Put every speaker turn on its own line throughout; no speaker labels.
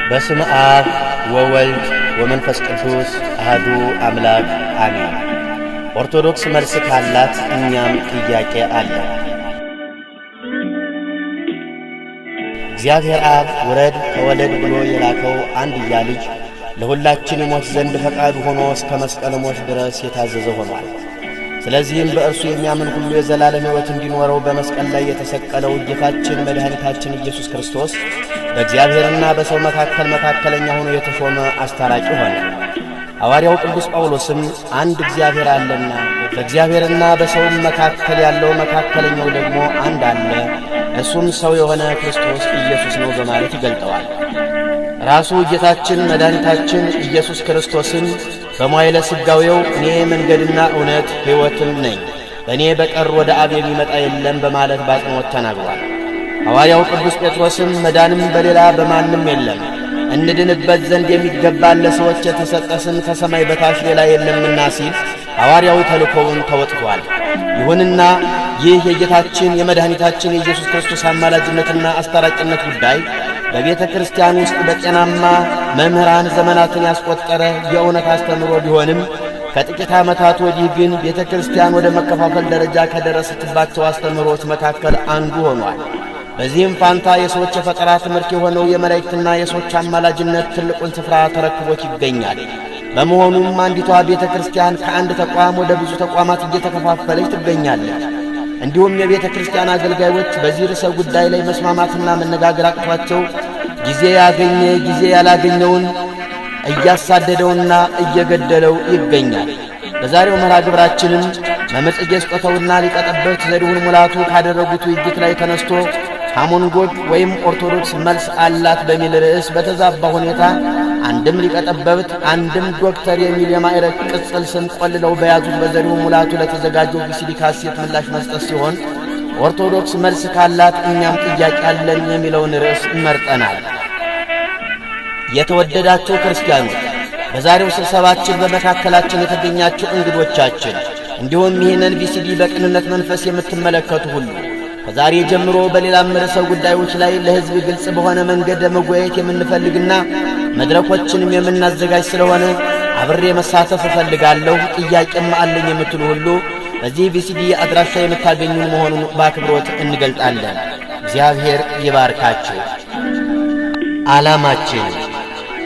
በስመ አብ ወወልድ ወመንፈስ ቅዱስ አሐዱ አምላክ አሜን። ኦርቶዶክስ መልስ ካላት እኛም ጥያቄ አለ። እግዚአብሔር አብ ውረድ ተወለድ ብሎ የላከው አንድያ ልጅ ለሁላችን ይሞት ዘንድ ፈቃዱ ሆኖ እስከ መስቀል ሞት ድረስ የታዘዘ ሆኗል። ስለዚህም በእርሱ የሚያምን ሁሉ የዘላለም ሕይወት እንዲኖረው በመስቀል ላይ የተሰቀለው ጌታችን መድኃኒታችን ኢየሱስ ክርስቶስ በእግዚአብሔርና በሰው መካከል መካከለኛ ሆኖ የተሾመ አስታራቂ ሆነ። ሐዋርያው ቅዱስ ጳውሎስም አንድ እግዚአብሔር አለና በእግዚአብሔርና በሰውም መካከል ያለው መካከለኛው ደግሞ አንድ አለ፣ እርሱም ሰው የሆነ ክርስቶስ ኢየሱስ ነው በማለት ይገልጠዋል። ራሱ ጌታችን መድኃኒታችን ኢየሱስ ክርስቶስን በመዋዕለ ሥጋዌው እኔ መንገድና እውነት ሕይወትም ነኝ፣ በእኔ በቀር ወደ አብ የሚመጣ የለም በማለት በአጽንዖት ተናግሯል። ሐዋርያው ቅዱስ ጴጥሮስም መዳንም በሌላ በማንም የለም፣ እንድንበት ዘንድ የሚገባን ለሰዎች የተሰጠ ስም ከሰማይ በታች ሌላ የለምና ሲል ሐዋርያዊ ተልእኮውን ተወጥቷል። ይሁንና ይህ የጌታችን የመድኃኒታችን የኢየሱስ ክርስቶስ አማላጅነትና አስታራቂነት ጉዳይ በቤተ ክርስቲያን ውስጥ በጤናማ መምህራን ዘመናትን ያስቆጠረ የእውነት አስተምሮ ቢሆንም ከጥቂት ዓመታት ወዲህ ግን ቤተ ክርስቲያን ወደ መከፋፈል ደረጃ ከደረሰችባቸው አስተምሮች መካከል አንዱ ሆኗል። በዚህም ፋንታ የሰዎች የፈጠራ ትምህርት የሆነው የመላእክትና የሰዎች አማላጅነት ትልቁን ስፍራ ተረክቦት ይገኛል። በመሆኑም አንዲቷ ቤተ ክርስቲያን ከአንድ ተቋም ወደ ብዙ ተቋማት እየተከፋፈለች ትገኛለች። እንዲሁም የቤተ ክርስቲያን አገልጋዮች በዚህ ርዕሰ ጉዳይ ላይ መስማማትና መነጋገር አቅቷቸው ጊዜ ያገኘ ጊዜ ያላገኘውን እያሳደደውና እየገደለው ይገኛል። በዛሬው መርሃ ግብራችንም መምህር ጽጌ ስጦታውና ሊቀ ጠበብት ዘሪሁን ሙላቱ ካደረጉት ውይይት ላይ ተነስቶ ሃይማኖት ጎግ ወይም ኦርቶዶክስ መልስ አላት በሚል ርዕስ በተዛባ ሁኔታ አንድም ሊቀ ጠበብት አንድም ዶክተር የሚል የማዕረግ ቅጽል ስም ቆልለው በያዙት በዘሪሁን ሙላቱ ለተዘጋጀው ቪሲዲ ካሴት ምላሽ መስጠት ሲሆን ኦርቶዶክስ መልስ ካላት እኛም ጥያቄ አለን የሚለውን ርዕስ መርጠናል። የተወደዳችሁ ክርስቲያኖች፣ በዛሬው ስብሰባችን በመካከላችን የተገኛችሁ እንግዶቻችን፣ እንዲሁም ይህንን ቪሲዲ በቅንነት መንፈስ የምትመለከቱ ሁሉ ከዛሬ ጀምሮ በሌላም ርዕሰ ጉዳዮች ላይ ለሕዝብ ግልጽ በሆነ መንገድ ለመወያየት የምንፈልግና መድረኮችንም የምናዘጋጅ ስለሆነ አብሬ መሳተፍ እፈልጋለሁ፣ ጥያቄም አለኝ የምትሉ ሁሉ በዚህ ቪሲዲ አድራሻ የምታገኙን መሆኑን በአክብሮት እንገልጣለን። እግዚአብሔር ይባርካችሁ። ዓላማችን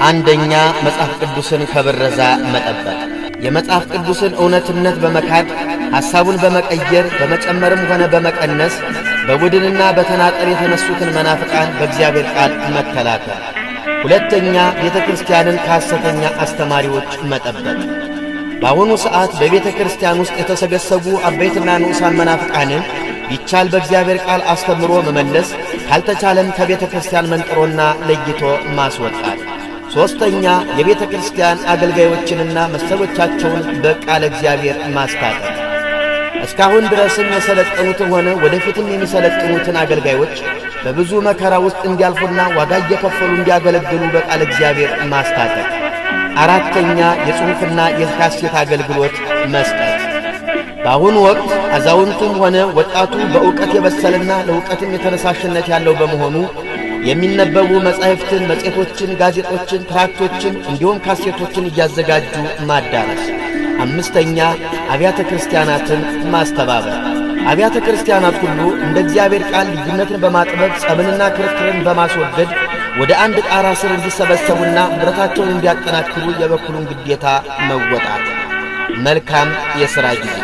አንደኛ፣ መጽሐፍ ቅዱስን ከብረዛ መጠበቅ። የመጽሐፍ ቅዱስን እውነትነት በመካድ ሐሳቡን በመቀየር በመጨመርም ሆነ በመቀነስ በቡድንና በተናጠል የተነሱትን መናፍቃን በእግዚአብሔር ቃል መከላከል። ሁለተኛ፣ ቤተ ክርስቲያንን ከሐሰተኛ አስተማሪዎች መጠበቅ። በአሁኑ ሰዓት በቤተ ክርስቲያን ውስጥ የተሰገሰጉ አበይትና ንዑሳን መናፍቃንን ቢቻል በእግዚአብሔር ቃል አስተምሮ መመለስ፣ ካልተቻለም ከቤተ ክርስቲያን መንጥሮና ለይቶ ማስወጣት። ሦስተኛ፣ የቤተ ክርስቲያን አገልጋዮችንና መሰሎቻቸውን በቃለ እግዚአብሔር ማስታጠቅ። እስካሁን ድረስም የሰለጠኑትን ሆነ ወደፊትም የሚሰለጥኑትን አገልጋዮች በብዙ መከራ ውስጥ እንዲያልፉና ዋጋ እየከፈሉ እንዲያገለግሉ በቃለ እግዚአብሔር ማስታጠቅ። አራተኛ፣ የጽሑፍና የካሴት አገልግሎት መስጠት። በአሁኑ ወቅት አዛውንቱም ሆነ ወጣቱ በእውቀት የበሰለና ለእውቀትም የተነሳሽነት ያለው በመሆኑ የሚነበቡ መጻሕፍትን፣ መጽሔቶችን፣ ጋዜጦችን፣ ትራክቶችን እንዲሁም ካሴቶችን እያዘጋጁ ማዳረስ። አምስተኛ፣ አብያተ ክርስቲያናትን ማስተባበር። አብያተ ክርስቲያናት ሁሉ እንደ እግዚአብሔር ቃል ልዩነትን በማጥበብ ጸብንና ክርክርን በማስወገድ ወደ አንድ ጣራ ስር እንዲሰበሰቡና ኅብረታቸውን እንዲያጠናክሩ የበኩሉን ግዴታ መወጣት። መልካም የሥራ ጊዜ።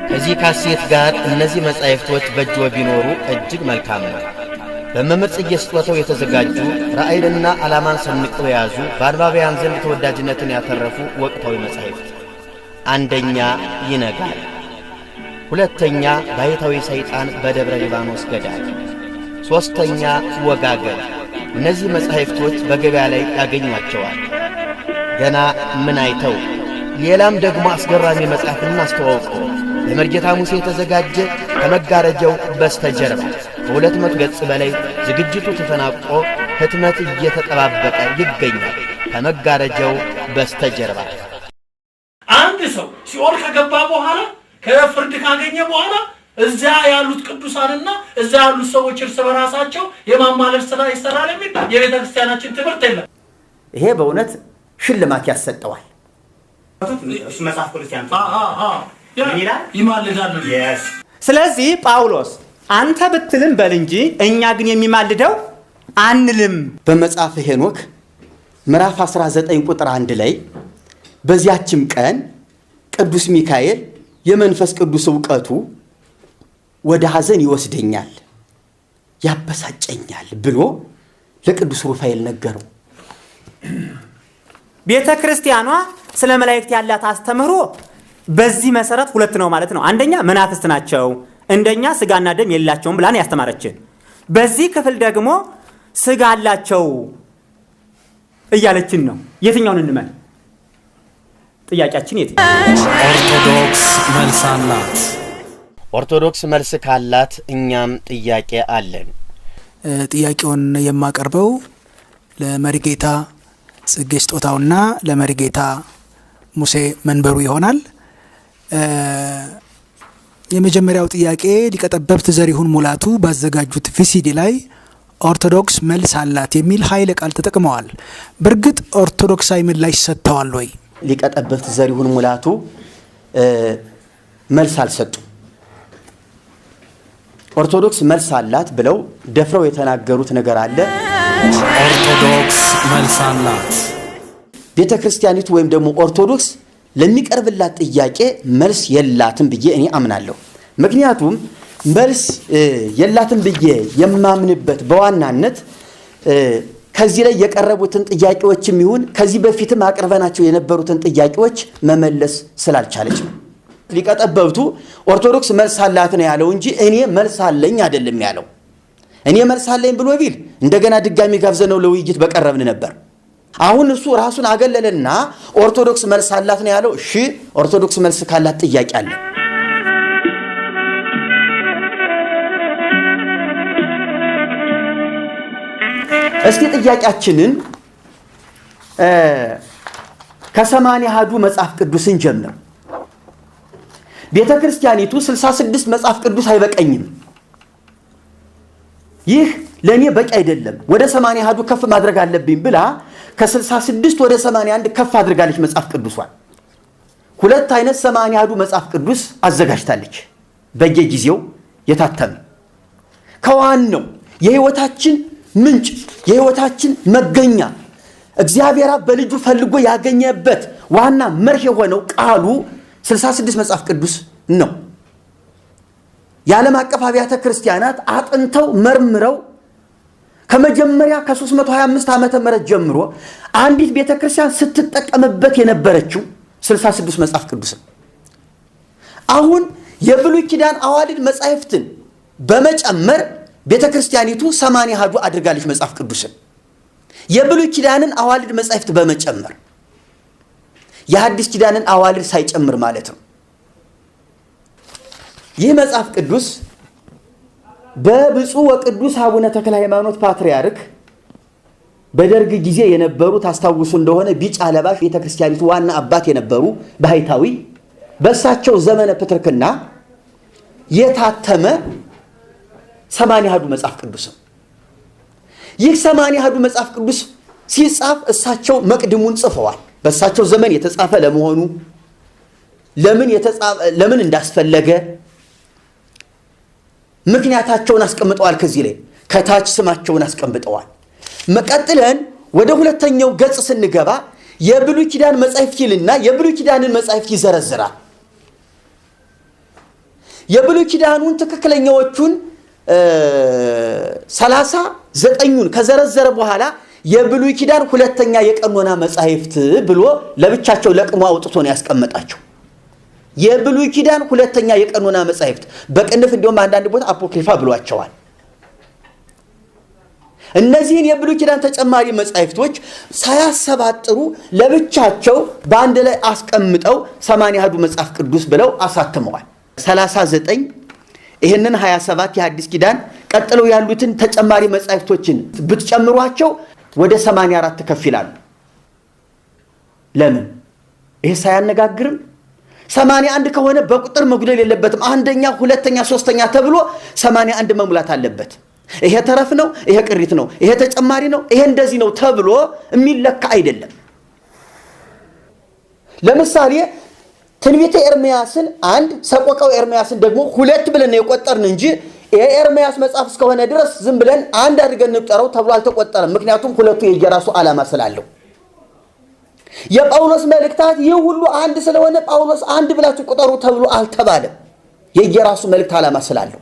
ከዚህ ካሴት ጋር እነዚህ መጻሕፍቶች በእጅዎ ቢኖሩ እጅግ መልካም ነው። በመምህር ጽጌ ስጦታው የተዘጋጁ ራእይንና ዓላማን ሰንቀው የያዙ በአንባቢያን ዘንድ ተወዳጅነትን ያተረፉ ወቅታዊ መጻሕፍት። አንደኛ፣ ይነጋል። ሁለተኛ፣ ባሕታዊ ሰይጣን በደብረ ሊባኖስ ገዳም። ሦስተኛ፣ ወጋገን። እነዚህ መጻሕፍቶች በገበያ ላይ ያገኟቸዋል። ገና ምን አይተው። ሌላም ደግሞ አስገራሚ መጽሐፍን አስተዋውቀው ለመርጌታ ሙሴ የተዘጋጀ ከመጋረጃው በስተጀርባ ከ200 ገጽ በላይ ዝግጅቱ ተጠናቆ ህትመት እየተጠባበቀ ይገኛል። ከመጋረጃው በስተጀርባ
አንድ ሰው ሲኦል ከገባ በኋላ ከፍርድ ካገኘ በኋላ እዛ ያሉት ቅዱሳንና እዛ ያሉት ሰዎች እርስ በራሳቸው የማማለድ ስራ ይሰራል የሚል የቤተ ክርስቲያናችን ትምህርት የለም።
ይሄ በእውነት ሽልማት ያሰጠዋል።
እሱ መጽሐፍ ክርስቲያን
ይማልዳል።
ስለዚህ ጳውሎስ አንተ ብትልም በል እንጂ እኛ ግን የሚማልደው አንልም። በመጽሐፈ ሄኖክ ምዕራፍ 19 ቁጥር 1 ላይ በዚያችም ቀን ቅዱስ ሚካኤል የመንፈስ ቅዱስ ዕውቀቱ ወደ ሐዘን ይወስደኛል ያበሳጨኛል ብሎ ለቅዱስ ሩፋኤል ነገረው። ቤተ ክርስቲያኗ ስለ መላእክት ያላት አስተምህሮ በዚህ መሰረት ሁለት ነው ማለት ነው። አንደኛ መናፍስት ናቸው፣ እንደኛ ስጋና ደም የላቸውም ብላን ያስተማረችን። በዚህ ክፍል ደግሞ ስጋ አላቸው እያለችን ነው። የትኛውን እንመን? ጥያቄያችን የትኛው?
ኦርቶዶክስ መልስ አላት።
ኦርቶዶክስ መልስ ካላት እኛም ጥያቄ አለን።
ጥያቄውን የማቀርበው ለመሪጌታ ጽጌ ስጦታውና ለመሪጌታ ሙሴ መንበሩ ይሆናል። የመጀመሪያው ጥያቄ ሊቀ ጠበብት ዘሪሁን ሙላቱ ባዘጋጁት ቪሲዲ ላይ ኦርቶዶክስ መልስ አላት የሚል ኃይለ ቃል ተጠቅመዋል። በእርግጥ ኦርቶዶክሳዊ ምላሽ ሰጥተዋል ወይ?
ሊቀ ጠበብት ዘሪሁን ሙላቱ መልስ አልሰጡም። ኦርቶዶክስ መልስ አላት ብለው ደፍረው የተናገሩት ነገር አለ።
ኦርቶዶክስ መልስ አላት።
ቤተ ክርስቲያኒቱ ወይም ደግሞ ኦርቶዶክስ ለሚቀርብላት ጥያቄ መልስ የላትም ብዬ እኔ አምናለሁ። ምክንያቱም መልስ የላትም ብዬ የማምንበት በዋናነት ከዚህ ላይ የቀረቡትን ጥያቄዎችም ይሁን ከዚህ በፊትም አቅርበናቸው የነበሩትን ጥያቄዎች መመለስ ስላልቻለች ነው። ሊቀ ጠበብቱ ኦርቶዶክስ መልስ አላት ነው ያለው እንጂ እኔ መልስ አለኝ አይደለም ያለው። እኔ መልስ አለኝ ብሎ ቢል እንደገና ድጋሚ ጋብዘነው ለውይይት በቀረብን ነበር። አሁን እሱ ራሱን አገለለና ኦርቶዶክስ መልስ አላት ነው ያለው። እሺ ኦርቶዶክስ መልስ ካላት ጥያቄ አለ። እስቲ ጥያቄያችንን ከ80 አሐዱ መጽሐፍ ቅዱስን ጀምር። ቤተ ክርስቲያኒቱ 66 መጽሐፍ ቅዱስ አይበቀኝም፣ ይህ ለኔ በቂ አይደለም፣ ወደ 80 አሐዱ ከፍ ማድረግ አለብኝ ብላ ከ66 ወደ 81 ከፍ አድርጋለች መጽሐፍ ቅዱሷን። ሁለት አይነት 80 አሐዱ መጽሐፍ ቅዱስ አዘጋጅታለች፣ በየጊዜው የታተመ ከዋናው የህይወታችን ምንጭ የህይወታችን መገኛ እግዚአብሔር በልጁ ፈልጎ ያገኘበት ዋና መርህ የሆነው ቃሉ 66 መጽሐፍ ቅዱስ ነው። የዓለም አቀፍ አብያተ ክርስቲያናት አጥንተው መርምረው ከመጀመሪያ ከ325 ዓመተ ምህረት ጀምሮ አንዲት ቤተክርስቲያን ስትጠቀምበት የነበረችው 66 መጽሐፍ ቅዱስ ነው። አሁን የብሉይ ኪዳን አዋልድ መጻሕፍትን በመጨመር ቤተክርስቲያኒቱ 80 አሐዱ አድርጋለች መጽሐፍ ቅዱስን። የብሉይ ኪዳንን አዋልድ መጻሕፍት በመጨመር የሐዲስ ኪዳንን አዋልድ ሳይጨምር ማለት ነው። ይህ መጽሐፍ ቅዱስ በብፁዕ ወቅዱስ አቡነ ተክለ ሃይማኖት ፓትርያርክ በደርግ ጊዜ የነበሩ ታስታውሱ እንደሆነ ቢጫ ለባሽ ቤተክርስቲያኒቱ ዋና አባት የነበሩ ባሕታዊ በእሳቸው ዘመነ ፕትርክና የታተመ 80 አሐዱ መጽሐፍ ቅዱስ ነው። ይህ 80 አሐዱ መጽሐፍ ቅዱስ ሲጻፍ እሳቸው መቅድሙን ጽፈዋል። በእሳቸው ዘመን የተጻፈ ለመሆኑ ለምን እንዳስፈለገ ምክንያታቸውን አስቀምጠዋል። ከዚህ ላይ ከታች ስማቸውን አስቀምጠዋል። መቀጥለን ወደ ሁለተኛው ገጽ ስንገባ የብሉይ ኪዳን መጻሕፍት ይልና የብሉይ ኪዳንን መጻሕፍት ይዘረዝራል። የብሉይ ኪዳኑን ትክክለኛዎቹን 39ን ከዘረዘረ በኋላ የብሉይ ኪዳን ሁለተኛ የቀኖና መጻሕፍት ብሎ ለብቻቸው ለቅሞ አውጥቶ ነው ያስቀመጣቸው። የብሉይ ኪዳን ሁለተኛ የቀኖና መጻሕፍት በቅንፍ እንደውም አንዳንድ ቦታ አፖክሪፋ ብሏቸዋል። እነዚህን የብሉይ ኪዳን ተጨማሪ መጻሕፍቶች ሳያሰባጥሩ ለብቻቸው በአንድ ላይ አስቀምጠው 80 አሐዱ መጽሐፍ ቅዱስ ብለው አሳትመዋል። 39 ይሄንን 27 የሐዲስ ኪዳን ቀጥለው ያሉትን ተጨማሪ መጻሕፍቶችን ብትጨምሯቸው ወደ 84 ከፍ ይላሉ። ለምን? ይሄ ሳያነጋግርም 81 ከሆነ በቁጥር መጉደል የለበትም። አንደኛ፣ ሁለተኛ፣ ሶስተኛ ተብሎ 81 መሙላት አለበት። ይሄ ተረፍ ነው፣ ይሄ ቅሪት ነው፣ ይሄ ተጨማሪ ነው፣ ይሄ እንደዚህ ነው ተብሎ የሚለካ አይደለም። ለምሳሌ ትንቢተ ኤርምያስን 1 ሰቆቃው ኤርምያስን ደግሞ 2 ብለን የቆጠርን እንጂ የኤርምያስ መጽሐፍ እስከሆነ ድረስ ዝም ብለን አንድ አድርገን እንጠራው ተብሎ አልተቆጠረም። ምክንያቱም ሁለቱ የየራሱ ዓላማ ስላለው የጳውሎስ መልእክታት ይህ ሁሉ አንድ ስለሆነ ጳውሎስ አንድ ብላችሁ ቁጠሩ ተብሎ አልተባለም። የየራሱ መልእክት ዓላማ ስላለው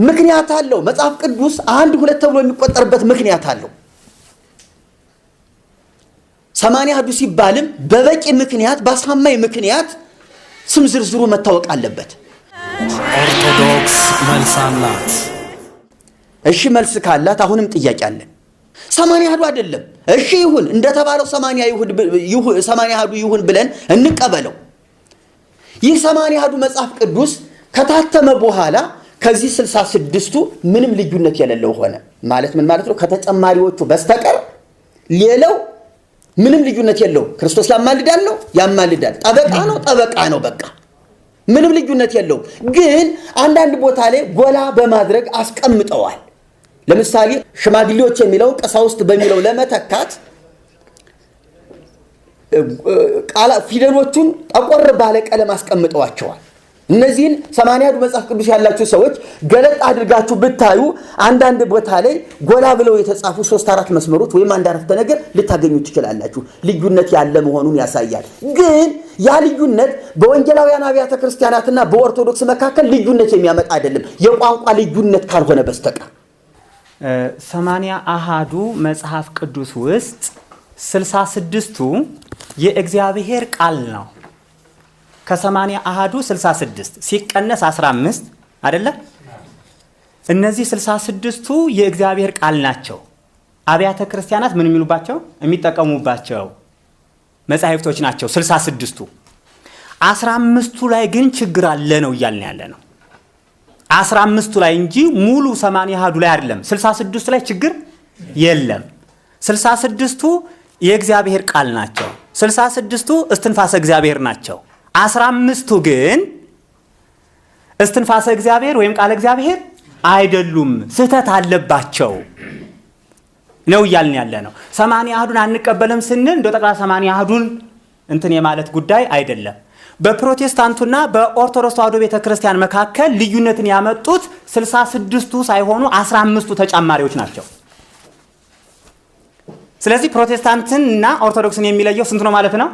ምክንያት አለው። መጽሐፍ ቅዱስ 1 2 ተብሎ የሚቆጠርበት ምክንያት አለው። 80 አሐዱ ሲባልም በበቂ ምክንያት በአሳማኝ ምክንያት ስም ዝርዝሩ መታወቅ አለበት።
ኦርቶዶክስ መልስ አላት።
እሺ መልስ ካላት አሁንም ጥያቄ አለ። 80 አሐዱ አይደለም። እሺ ይሁን እንደተባለው 80 አሐዱ ይሁን ብለን እንቀበለው። ይህ 80 አሐዱ መጽሐፍ ቅዱስ ከታተመ በኋላ ከዚህ 66ቱ ምንም ልዩነት የሌለው ሆነ ማለት ምን ማለት ነው? ከተጨማሪዎቹ በስተቀር ሌላው ምንም ልዩነት የለው። ክርስቶስ ያማልዳል ነው ያማልዳል፣ ጠበቃ ነው ጠበቃ ነው፣ በቃ ምንም ልዩነት የለው። ግን አንዳንድ ቦታ ላይ ጎላ በማድረግ አስቀምጠዋል። ለምሳሌ ሽማግሌዎች የሚለው ቀሳውስት በሚለው ለመተካት ፊደሎቹን ጠቆር ባለ ቀለም አስቀምጠዋቸዋል። እነዚህን 80 አሐዱ መጽሐፍ ቅዱስ ያላችሁ ሰዎች ገለጥ አድርጋችሁ ብታዩ አንዳንድ ቦታ ላይ ጎላ ብለው የተጻፉ 3-4 መስመሮች ወይም አንድ አረፍተ ነገር ልታገኙ ትችላላችሁ። ልዩነት ያለ መሆኑን ያሳያል። ግን ያ ልዩነት በወንጌላውያን አብያተ ክርስቲያናትና በኦርቶዶክስ መካከል ልዩነት የሚያመጣ አይደለም፣ የቋንቋ ልዩነት ካልሆነ በስተቀር።
80 አሐዱ መጽሐፍ ቅዱስ ውስጥ 66ቱ የእግዚአብሔር ቃል ነው። ከ80 አሐዱ 66 ሲቀነስ 15 አይደለ? እነዚህ 66ቱ የእግዚአብሔር ቃል ናቸው። አብያተ ክርስቲያናት ምን የሚሉባቸው የሚጠቀሙባቸው መጻሕፍቶች ናቸው 66ቱ። 15ቱ ላይ ግን ችግር አለ ነው እያልን ያለ ነው። 15ቱ ላይ እንጂ ሙሉ 80 አሐዱ ላይ አይደለም። 66ቱ ላይ ችግር የለም። 66ቱ የእግዚአብሔር ቃል ናቸው። 66ቱ እስትንፋሰ እግዚአብሔር ናቸው። 15ቱ ግን እስትንፋሰ እግዚአብሔር ወይም ቃል እግዚአብሔር አይደሉም፣ ስህተት አለባቸው ነው እያልን ያለ ነው። 80 አሐዱን አንቀበልም ስንል እንደው ጠቅላላ 80 አሐዱን እንትን የማለት ጉዳይ አይደለም። በፕሮቴስታንቱና በኦርቶዶክስ ተዋሕዶ ቤተክርስቲያን መካከል ልዩነትን ያመጡት 66ቱ ሳይሆኑ 15ቱ ተጨማሪዎች ናቸው። ስለዚህ ፕሮቴስታንትንና ኦርቶዶክስን የሚለየው ስንት ነው ማለት ነው?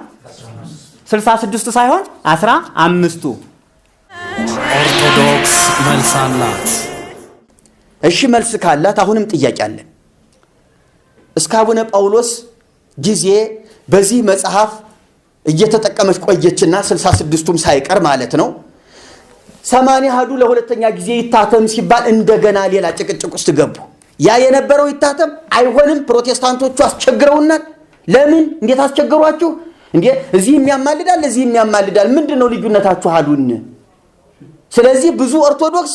66ቱ ሳይሆን 15ቱ።
ኦርቶዶክስ መልስ አላት።
እሺ መልስ ካላት አሁንም ጥያቄ አለ። እስከ አቡነ ጳውሎስ ጊዜ በዚህ መጽሐፍ እየተጠቀመች ቆየችና 66ቱም ሳይቀር ማለት ነው 80 አሐዱ ለሁለተኛ ጊዜ ይታተም ሲባል እንደገና ሌላ ጭቅጭቅ ውስጥ ገቡ። ያ የነበረው ይታተም አይሆንም፣ ፕሮቴስታንቶቹ አስቸግረውናል። ለምን እንዴት አስቸገሯችሁ እንዴ? እዚህ የሚያማልዳል እዚህ የሚያማልዳል፣ ምንድነው ልዩነታችሁ አሉን። ስለዚህ ብዙ ኦርቶዶክስ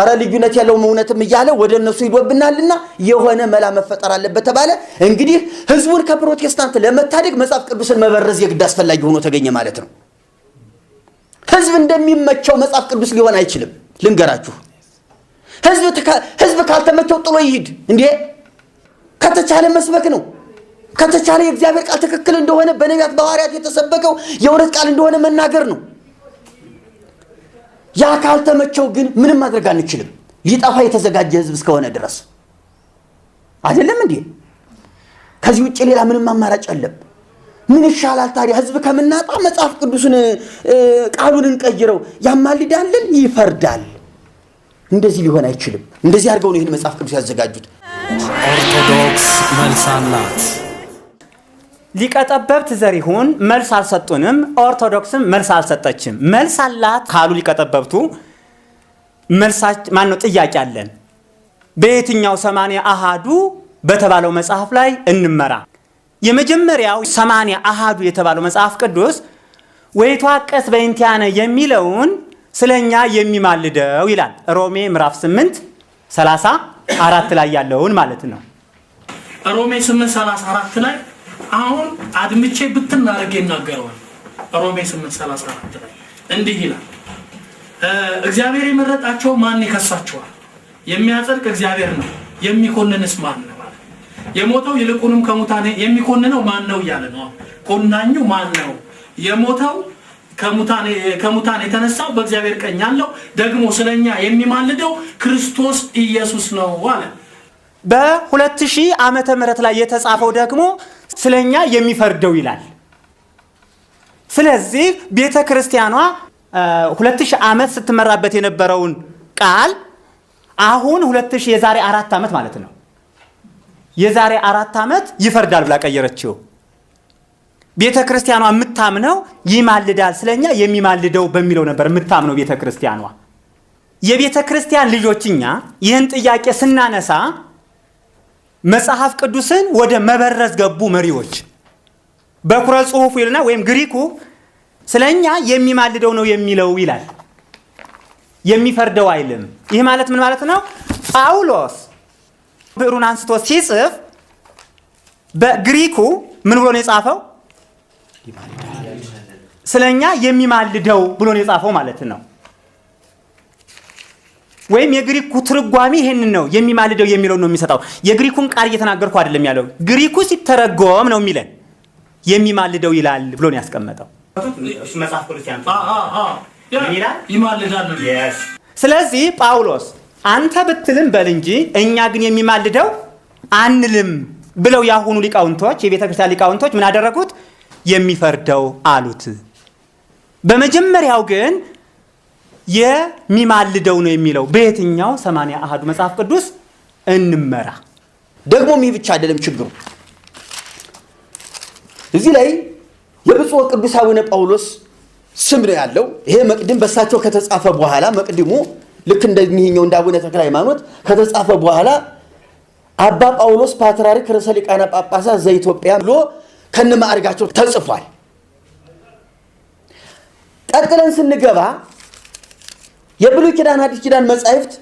አረ ልዩነት ያለውም እውነትም እያለ ወደ እነሱ ይዶብናልና የሆነ መላ መፈጠር አለበት ተባለ። እንግዲህ ህዝቡን ከፕሮቴስታንት ለመታደግ መጽሐፍ ቅዱስን መበረዝ የግድ አስፈላጊ ሆኖ ተገኘ ማለት ነው። ህዝብ እንደሚመቸው መጽሐፍ ቅዱስ ሊሆን አይችልም። ልንገራችሁ፣ ህዝብ ካልተመቸው ጥሎ ይሂድ እንዴ? ከተቻለ መስበክ ነው። ከተቻለ የእግዚአብሔር ቃል ትክክል እንደሆነ በነቢያት በሐዋርያት የተሰበከው የእውነት ቃል እንደሆነ መናገር ነው። ያ ካልተመቸው ግን ምንም ማድረግ አንችልም። ሊጠፋ የተዘጋጀ ህዝብ እስከሆነ ድረስ አይደለም እንዴ? ከዚህ ውጭ ሌላ ምንም አማራጭ የለም። ምን ይሻላል ታዲያ? ህዝብ ከምናጣ መጽሐፍ ቅዱስን ቃሉን እንቀይረው። ያማልዳልን፣ ይፈርዳል። እንደዚህ ሊሆን አይችልም። እንደዚህ አድርገው ነው ይህን መጽሐፍ ቅዱስ ያዘጋጁት።
ኦርቶዶክስ መልስ አላት።
ሊቀጠበብት ዘሪሁን መልስ አልሰጡንም፣ ኦርቶዶክስም መልስ አልሰጠችም። መልስ አላት ካሉ ሊቀጠበብቱ መልሳች ማን ነው? ጥያቄ አለን። በየትኛው 80 አሐዱ በተባለው መጽሐፍ ላይ እንመራ? የመጀመሪያው 80 አሐዱ የተባለው መጽሐፍ ቅዱስ ወይቷቀስ በእንቲአነ የሚለውን ስለኛ የሚማልደው ይላል። ሮሜ ምዕራፍ 8:34 ላይ ያለውን ማለት ነው።
ሮሜ 8:34 ላይ አሁን አድምቼ ብትናረግ ይናገረዋል። ሮሜ 8:34 ላይ እንዲህ ይላል፣ እግዚአብሔር የመረጣቸው ማን ይከሳቸዋል? የሚያጸድቅ እግዚአብሔር ነው፣ የሚኮንንስ ማን ነው? የሞተው ይልቁንም ከሙታን የሚኮንነው ማን ነው እያለ ነው። ኮናኙ ማን ነው? የሞተው ከሙታን የተነሳው በእግዚአብሔር ቀኝ ያለው ደግሞ ስለኛ የሚማልደው ክርስቶስ ኢየሱስ ነው አለ።
በ2000 ዓመተ ምህረት ላይ የተጻፈው ደግሞ ስለኛ የሚፈርደው ይላል። ስለዚህ ቤተ ክርስቲያኗ 2000 ዓመት ስትመራበት የነበረውን ቃል አሁን 2000 የዛሬ 4 ዓመት ማለት ነው የዛሬ 4 ዓመት ይፈርዳል ብላ ቀየረችው። ቤተ ክርስቲያኗ የምታምነው ይማልዳል ስለኛ የሚማልደው በሚለው ነበር የምታምነው ቤተ ክርስቲያኗ። የቤተ ክርስቲያን ልጆችኛ ይህን ጥያቄ ስናነሳ መጽሐፍ ቅዱስን ወደ መበረዝ ገቡ መሪዎች። በኩረ ጽሑፉ ይልና ወይም ግሪኩ ስለኛ የሚማልደው ነው የሚለው ይላል፣ የሚፈርደው አይልም። ይህ ማለት ምን ማለት ነው? ጳውሎስ ብዕሩን አንስቶ ሲጽፍ በግሪኩ ምን ብሎ ነው የጻፈው? ስለኛ የሚማልደው ብሎ ነው የጻፈው ማለት ነው። ወይም የግሪኩ ትርጓሜ ይሄንን ነው፣ የሚማልደው የሚለው ነው የሚሰጣው። የግሪኩን ቃል እየተናገርኩ አይደለም ያለው፣ ግሪኩ ሲተረጎም ነው የሚለን የሚማልደው ይላል ብሎ ነው ያስቀመጠው። እሱ መጽሐፍ ቅዱስ
ይማልዳል።
ስለዚህ ጳውሎስ አንተ ብትልም በል እንጂ እኛ ግን የሚማልደው አንልም ብለው ያሁኑ ሊቃውንቶች የቤተ ክርስቲያን ሊቃውንቶች ምን አደረጉት? የሚፈርደው አሉት። በመጀመሪያው ግን የሚማልደው ነው የሚለው በየትኛው 80 አሃዱ መጽሐፍ ቅዱስ እንመራ።
ደግሞ ይህ ብቻ አይደለም ችግሩ። እዚህ ላይ የብፁዕ ቅዱስ አቡነ ጳውሎስ ስም ነው ያለው። ይሄ መቅድም በሳቸው ከተጻፈ በኋላ መቅድሙ ልክ እንደሚሄኛው እንደ አቡነ ተክለ ሃይማኖት ከተጻፈ በኋላ አባ ጳውሎስ ፓትርያርክ ርዕሰ ሊቃነ ጳጳሳት ዘኢትዮጵያ ብሎ ከነማዕርጋቸው ተጽፏል። ቀጥለን ስንገባ የብሉይ ኪዳን አዲስ ኪዳን መጻሕፍት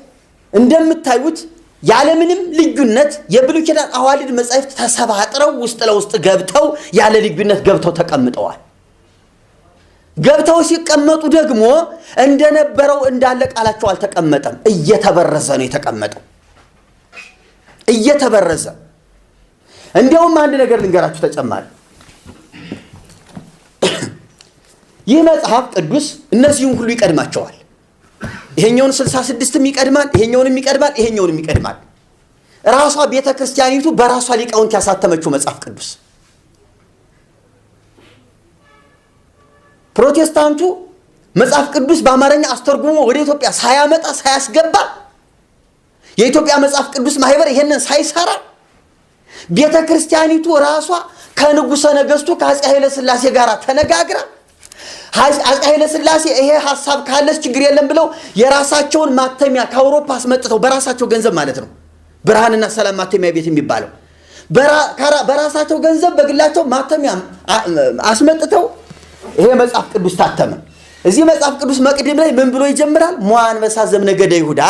እንደምታዩት ያለምንም ልዩነት የብሉይ ኪዳን አዋልድ መጻሕፍት ተሰባጥረው ውስጥ ለውስጥ ገብተው ያለ ልዩነት ገብተው ተቀምጠዋል። ገብተው ሲቀመጡ ደግሞ እንደነበረው እንዳለ ቃላቸው አልተቀመጠም፣ እየተበረዘ ነው የተቀመጠው፣ እየተበረዘ። እንዲያውም አንድ ነገር ልንገራችሁ ተጨማሪ። ይህ መጽሐፍ ቅዱስ እነዚህን ሁሉ ይቀድማቸዋል። ይሄኛውን 66ም ይቀድማል፣ ይሄኛውንም ይቀድማል፣ ይሄኛውንም ይቀድማል። ራሷ ቤተ ክርስቲያኒቱ በራሷ ሊቃውንት ያሳተመችው መጽሐፍ ቅዱስ። ፕሮቴስታንቱ መጽሐፍ ቅዱስ በአማርኛ አስተርጉሞ ወደ ኢትዮጵያ ሳያመጣ ሳያስገባ የኢትዮጵያ መጽሐፍ ቅዱስ ማህበር ይሄንን ሳይሰራ ቤተ ክርስቲያኒቱ ራሷ ከንጉሠ ነገሥቱ ከአፄ ኃይለ ሥላሴ ጋር ተነጋግራ አፄ ኃይለ ሥላሴ ይሄ ሐሳብ ካለስ ችግር የለም ብለው የራሳቸውን ማተሚያ ከአውሮፓ አስመጥተው በራሳቸው ገንዘብ ማለት ነው፣ ብርሃንና ሰላም ማተሚያ ቤት የሚባለው በራሳቸው ገንዘብ በግላቸው ማተሚያ አስመጥተው ይሄ መጽሐፍ ቅዱስ ታተመ። እዚህ መጽሐፍ ቅዱስ መቅድም ላይ ምን ብሎ ይጀምራል? ሞዐ አንበሳ ዘእምነገደ ይሁዳ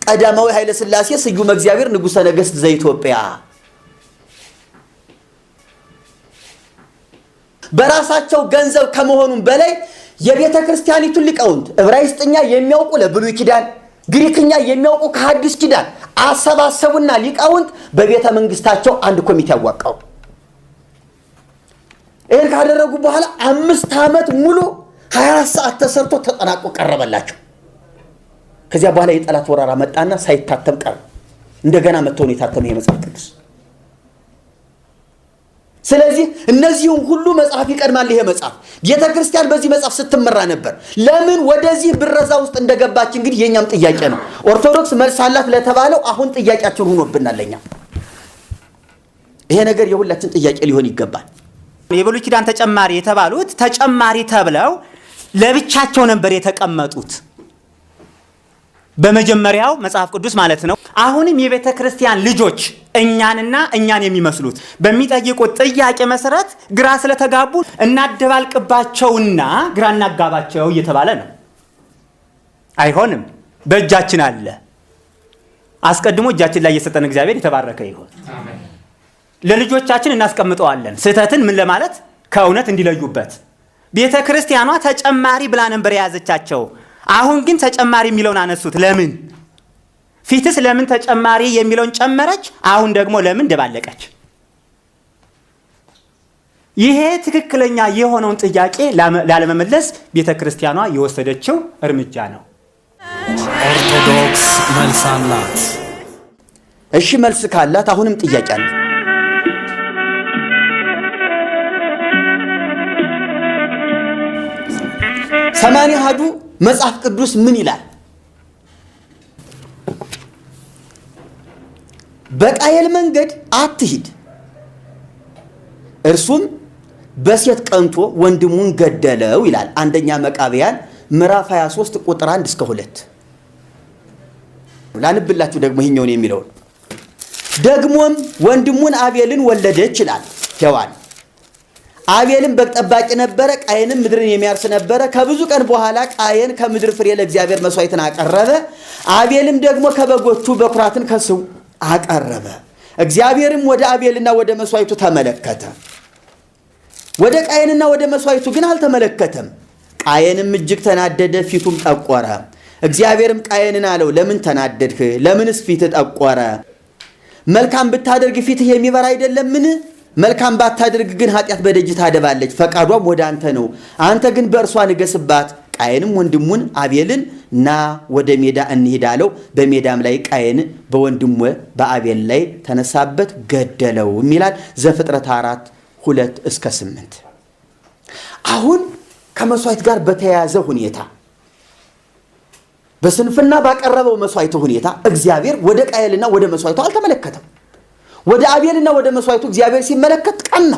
ቀዳማዊ ኃይለ ሥላሴ ስዩመ እግዚአብሔር ንጉሠ ነገሥት ዘኢትዮጵያ። በራሳቸው ገንዘብ ከመሆኑም በላይ የቤተ ክርስቲያኒቱን ሊቃውንት ዕብራይስጥኛ የሚያውቁ ለብሉይ ኪዳን፣ ግሪክኛ የሚያውቁ ከሐዲስ ኪዳን አሰባሰቡና ሊቃውንት በቤተ መንግስታቸው አንድ ኮሚቴ ያዋቀሩ። ይህን ካደረጉ በኋላ 5 ዓመት ሙሉ 24 ሰዓት ተሰርቶ ተጠናቆ ቀረበላቸው። ከዚያ በኋላ የጠላት ወራራ መጣና ሳይታተም ቀረ። እንደገና መጥተው ነው የታተመ የመጽሐፍ ቅዱስ። ስለዚህ እነዚህን ሁሉ መጽሐፍ ይቀድማል። ይሄ መጽሐፍ ቤተ ክርስቲያን በዚህ መጽሐፍ ስትመራ ነበር። ለምን ወደዚህ ብረዛ ውስጥ እንደገባች እንግዲህ የኛም ጥያቄ ነው። ኦርቶዶክስ መልስ አላት ለተባለው አሁን ጥያቄያችን ሆኖብናል ለኛ። ይሄ ነገር የሁላችን ጥያቄ ሊሆን ይገባል።
የብሉይ ኪዳን ተጨማሪ የተባሉት ተጨማሪ ተብለው ለብቻቸው ነበር የተቀመጡት በመጀመሪያው መጽሐፍ ቅዱስ ማለት ነው። አሁንም የቤተ ክርስቲያን ልጆች እኛንና እኛን የሚመስሉት በሚጠይቁት ጥያቄ መሰረት ግራ ስለተጋቡ እናደባልቅባቸውና ግራ እናጋባቸው እየተባለ ነው። አይሆንም፣ በእጃችን አለ። አስቀድሞ እጃችን ላይ የሰጠን እግዚአብሔር የተባረከ ይሁን። ለልጆቻችን እናስቀምጠዋለን። ስህተትን ምን ለማለት ከእውነት እንዲለዩበት፣ ቤተ ክርስቲያኗ ተጨማሪ ብላ ነበር የያዘቻቸው። አሁን ግን ተጨማሪ የሚለውን አነሱት። ለምን? ፊትስ ለምን ተጨማሪ የሚለውን ጨመረች? አሁን ደግሞ ለምን ደባለቀች? ይሄ ትክክለኛ የሆነውን ጥያቄ ላለመመለስ ቤተ ክርስቲያኗ የወሰደችው እርምጃ ነው።
ኦርቶዶክስ መልስ አላት።
እሺ መልስ ካላት አሁንም ጥያቄ አለ። ሰማንያ አሐዱ መጽሐፍ ቅዱስ ምን ይላል? በቃየል መንገድ አትሂድ፣ እርሱም በሴት ቀንቶ ወንድሙን ገደለው ይላል። አንደኛ መቃብያን ምዕራፍ 23 ቁጥር 1 እስከ 2 ላንብላችሁ ደግሞ ይሄኛውን የሚለውን። ደግሞም ወንድሙን አቤልን ወለደች ይላል ሔዋን። አቤልም በግ ጠባቂ ነበረ፣ ቃየንም ምድርን የሚያርስ ነበረ። ከብዙ ቀን በኋላ ቃየን ከምድር ፍሬ ለእግዚአብሔር መስዋዕትን አቀረበ፣ አቤልም ደግሞ ከበጎቹ በኩራትን ከስው አቀረበ። እግዚአብሔርም ወደ አቤልና ወደ መስዋዕቱ ተመለከተ፣ ወደ ቃየንና ወደ መስዋዕቱ ግን አልተመለከተም። ቃየንም እጅግ ተናደደ፣ ፊቱም ጠቆረ። እግዚአብሔርም ቃየንን አለው፣ ለምን ተናደድህ? ለምንስ ፊትህ ጠቆረ? መልካም ብታደርግ ፊትህ የሚበራ አይደለምን? መልካም ባታደርግ ግን ኃጢአት በደጅ ታደባለች፣ ፈቃዷም ወደ አንተ ነው። አንተ ግን በእርሷ ንገስባት። ቃየንም ወንድሙን አቤልን ና ወደ ሜዳ እንሂድ አለው። በሜዳም ላይ ቃየን በወንድሙ በአቤል ላይ ተነሳበት፣ ገደለው ይላል ዘፍጥረት 4:2 እስከ 8። አሁን ከመስዋዕት ጋር በተያያዘ ሁኔታ በስንፍና ባቀረበው መስዋዕት ሁኔታ እግዚአብሔር ወደ ቃየልና ወደ መስዋዕቱ አልተመለከተም። ወደ አቤልና ወደ መስዋዕቱ እግዚአብሔር ሲመለከት ቀና።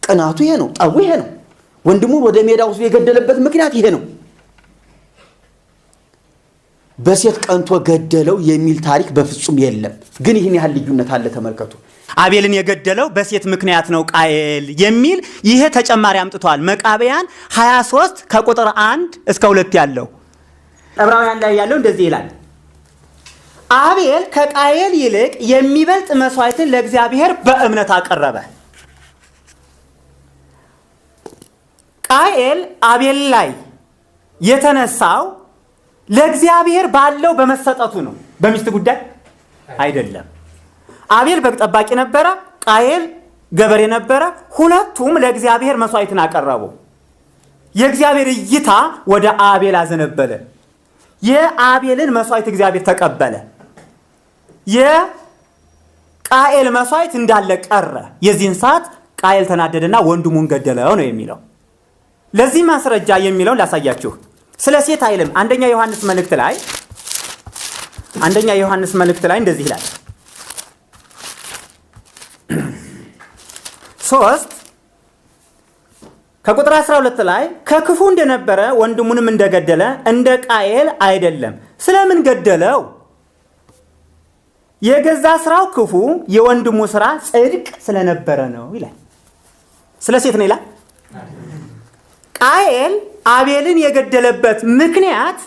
ቅናቱ ይሄ ነው፣ ጠቡ ይሄ ነው። ወንድሙን ወደ ሜዳ ውስጥ የገደለበት ምክንያት ይሄ ነው። በሴት ቀንቶ ገደለው የሚል ታሪክ በፍጹም የለም። ግን ይህን ያህል ልዩነት አለ። ተመልከቱ።
አቤልን የገደለው በሴት ምክንያት ነው ቃየል የሚል ይሄ ተጨማሪ አምጥቷል። መቃብያን 23 ከቁጥር 1 እስከ 2 ያለው ዕብራውያን ላይ ያለው እንደዚህ ይላል። አቤል ከቃየል ይልቅ የሚበልጥ መስዋዕትን ለእግዚአብሔር በእምነት አቀረበ። ቃየል አቤል ላይ የተነሳው ለእግዚአብሔር ባለው በመሰጠቱ ነው፣ በሚስት ጉዳይ አይደለም። አቤል በግ ጠባቂ ነበረ፣ ቃየል ገበሬ ነበረ። ሁለቱም ለእግዚአብሔር መስዋዕትን አቀረቡ። የእግዚአብሔር እይታ ወደ አቤል አዘነበለ። የአቤልን መስዋዕት እግዚአብሔር ተቀበለ። የቃየል መስዋዕት እንዳለ ቀረ። የዚህን ሰዓት ቃየል ተናደደና ወንድሙን ገደለው ነው የሚለው። ለዚህ ማስረጃ የሚለውን ላሳያችሁ። ስለ ሴት አይልም። አንደኛ ዮሐንስ መልእክት ላይ እንደዚህ ይላል 3 ከቁጥር 12 ላይ ከክፉ እንደነበረ ወንድሙንም እንደገደለ እንደ ቃየል አይደለም። ስለምን ገደለው? የገዛ ስራው ክፉ፣ የወንድሙ ስራ ጽድቅ ስለነበረ ነው ይላል። ስለ ሴት ነው ይላል። ቃየል አቤልን የገደለበት ምክንያት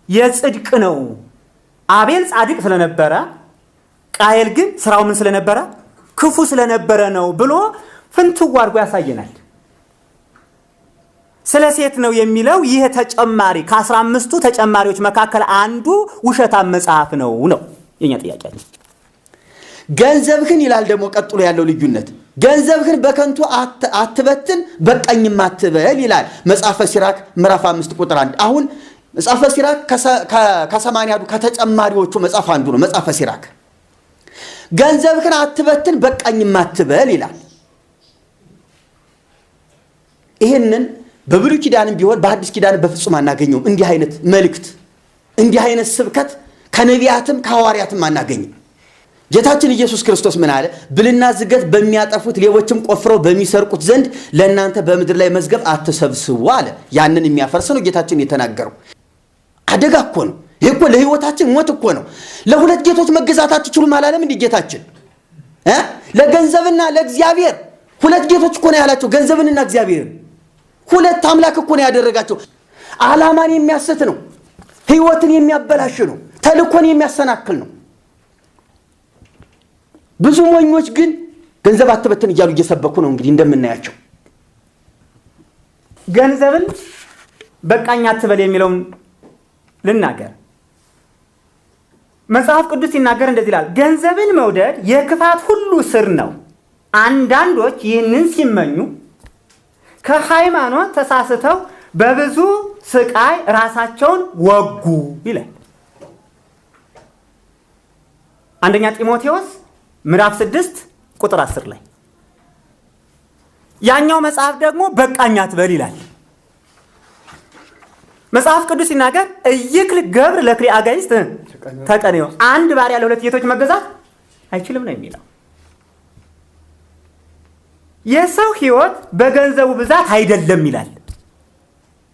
የጽድቅ ነው። አቤል ጻድቅ ስለነበረ፣ ቃየል ግን ስራው ምን ስለነበረ? ክፉ ስለነበረ ነው ብሎ ፍንትው አድርጎ ያሳየናል። ስለ ሴት ነው የሚለው ይህ ተጨማሪ ከ15ቱ ተጨማሪዎች መካከል አንዱ ውሸታም መጽሐፍ ነው የኛ ጥያቄ።
ገንዘብህን ይላል ደግሞ ቀጥሎ ያለው ልዩነት፣ ገንዘብህን በከንቱ አትበትን በቀኝም አትበል ይላል መጽሐፈ ሲራክ ምዕራፍ 5 ቁጥር 1። አሁን መጽሐፈ ሲራክ ከ80 ከተጨማሪዎቹ መጽሐፍ አንዱ ነው። መጽሐፈ ሲራክ ገንዘብህን አትበትን በቀኝም አትበል ይላል። ይህንን በብሉይ ኪዳንም ቢሆን በአዲስ ኪዳን በፍጹም አናገኘውም። እንዲህ አይነት መልእክት፣ እንዲህ አይነት ስብከት ከነቢያትም ከሐዋርያትም አናገኝም። ጌታችን ኢየሱስ ክርስቶስ ምን አለ? ብልና ዝገት በሚያጠፉት ሌቦችም ቆፍረው በሚሰርቁት ዘንድ ለእናንተ በምድር ላይ መዝገብ አትሰብስቡ አለ። ያንን የሚያፈርስ ነው ጌታችን የተናገረው። አደጋ እኮ ነው ይህ እኮ፣ ለህይወታችን ሞት እኮ ነው። ለሁለት ጌቶች መገዛት አትችሉም አላለም እንዲህ ጌታችን? ለገንዘብና ለእግዚአብሔር ሁለት ጌቶች እኮ ነው ያላቸው፣ ገንዘብንና እግዚአብሔርን። ሁለት አምላክ እኮ ነው ያደረጋቸው። ዓላማን የሚያስት ነው፣ ህይወትን የሚያበላሽ ነው፣ ተልኮን የሚያሰናክል ነው። ብዙ ሞኞች ግን ገንዘብ አትበትን እያሉ እየሰበኩ ነው እንግዲህ እንደምናያቸው።
ገንዘብን በቃኝ አትበል የሚለውን ልናገር። መጽሐፍ ቅዱስ ሲናገር እንደዚህ ይላል፣ ገንዘብን መውደድ የክፋት ሁሉ ስር ነው። አንዳንዶች ይህንን ሲመኙ ከሃይማኖት ተሳስተው በብዙ ስቃይ ራሳቸውን ወጉ ይላል። አንደኛ ጢሞቴዎስ ምዕራፍ 6 ቁጥር 10 ላይ። ያኛው መጽሐፍ ደግሞ በቃኝ አትበል ይላል። መጽሐፍ ቅዱስ ሲናገር እይክል ገብር ለክልኤ አጋዕዝት ተቀንዮ፣ አንድ ባሪያ ለሁለት ጌቶች መገዛት አይችልም ነው የሚለው። የሰው ሕይወት በገንዘቡ ብዛት አይደለም ይላል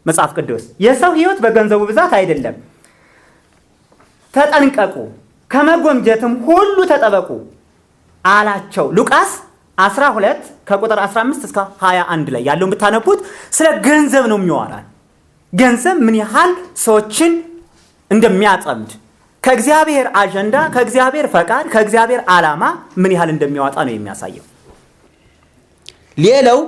መጽሐፍ ቅዱስ። የሰው ሕይወት በገንዘቡ ብዛት አይደለም። ተጠንቀቁ፣ ከመጎምጀትም ሁሉ ተጠበቁ አላቸው። ሉቃስ 12 ከቁጥር 15 እስከ 21 ላይ ያለውን ብታነቡት ስለ ገንዘብ ነው የሚያወራን። ገንዘብ ምን ያህል ሰዎችን እንደሚያጠምድ፣ ከእግዚአብሔር አጀንዳ፣ ከእግዚአብሔር ፈቃድ፣ ከእግዚአብሔር ዓላማ ምን ያህል እንደሚያወጣ ነው የሚያሳየው።
ሌላው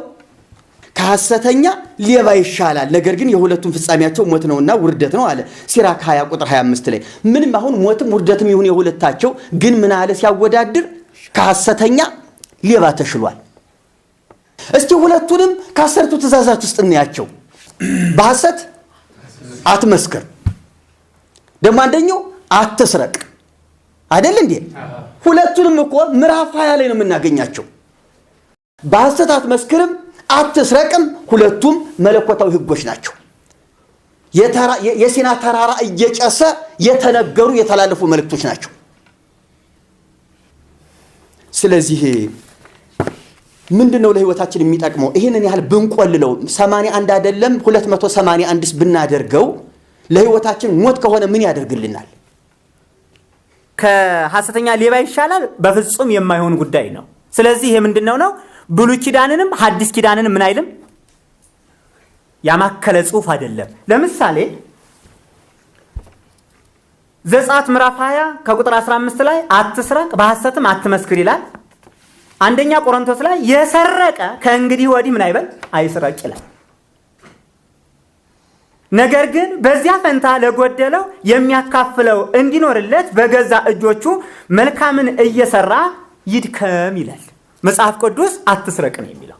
ከሐሰተኛ ሌባ ይሻላል፣ ነገር ግን የሁለቱም ፍጻሜያቸው ሞት ነውና ውርደት ነው አለ ሲራክ 20 ቁጥር 25 ላይ። ምንም አሁን ሞትም ውርደትም ይሁን የሁለታቸው ግን ምን አለ ሲያወዳድር ከሐሰተኛ ሌባ ተሽሏል። እስቲ ሁለቱንም ከአስርቱ ትእዛዛት ውስጥ እናያቸው። በሐሰት አትመስክር፣ ደግሞ አንደኛው አትስረቅ አይደል እንዴ? ሁለቱንም እኮ ምዕራፍ 20 ላይ ነው የምናገኛቸው። በሐሰት አትመስክርም፣ አትስረቅም፣ ሁለቱም መለኮታዊ ህጎች ናቸው። የሲና ተራራ እየጨሰ የተነገሩ የተላለፉ መልእክቶች ናቸው። ስለዚህ ምንድነው ለህይወታችን የሚጠቅመው? ይሄንን ያህል ብንቆልለው 81 አይደለም 281ስ ብናደርገው ለህይወታችን ሞት ከሆነ ምን ያደርግልናል?
ከሐሰተኛ ሌባ ይሻላል በፍጹም የማይሆን ጉዳይ ነው። ስለዚህ ይሄ ምንድነው ነው? ብሉይ ኪዳንንም ሐዲስ ኪዳንንም ምን አይልም ያማከለ ጽሑፍ አይደለም። ለምሳሌ ዘጸአት ምዕራፍ 20 ከቁጥር 15 ላይ አትስረቅ በሐሰትም አትመስክር ይላል። አንደኛ ቆሮንቶስ ላይ የሰረቀ ከእንግዲህ ወዲህ ምን አይበል አይስረቅ ይላል። ነገር ግን በዚያ ፈንታ ለጎደለው የሚያካፍለው እንዲኖርለት በገዛ እጆቹ መልካምን እየሰራ ይድከም ይላል መጽሐፍ ቅዱስ። አትስረቅ ነው የሚለው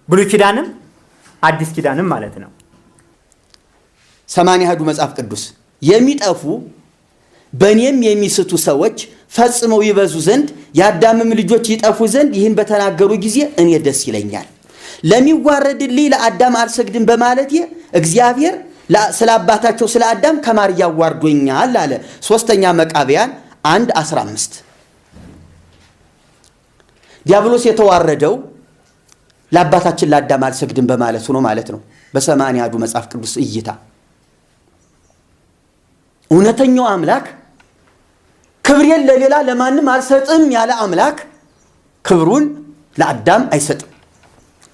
ብሉይ ኪዳንም አዲስ ኪዳንም ማለት ነው።
81 መጽሐፍ ቅዱስ የሚጠፉ በእኔም የሚስቱ ሰዎች ፈጽመው ይበዙ ዘንድ የአዳምም ልጆች ይጠፉ ዘንድ ይህን በተናገሩ ጊዜ እኔ ደስ ይለኛል። ለሚዋረድልኝ ለአዳም አልሰግድም በማለት እግዚአብሔር ስለ አባታቸው ስለ አዳም ከማር ያዋርዶኛል አለ። 3ኛ መቃብያን 1:15 ዲያብሎስ የተዋረደው ለአባታችን ለአዳም አልሰግድም በማለት ነው ማለት ነው። በ81 መጽሐፍ ቅዱስ እይታ እውነተኛው አምላክ ክብሬን ለሌላ ለማንም አልሰጥም ያለ አምላክ ክብሩን ለአዳም አይሰጥም።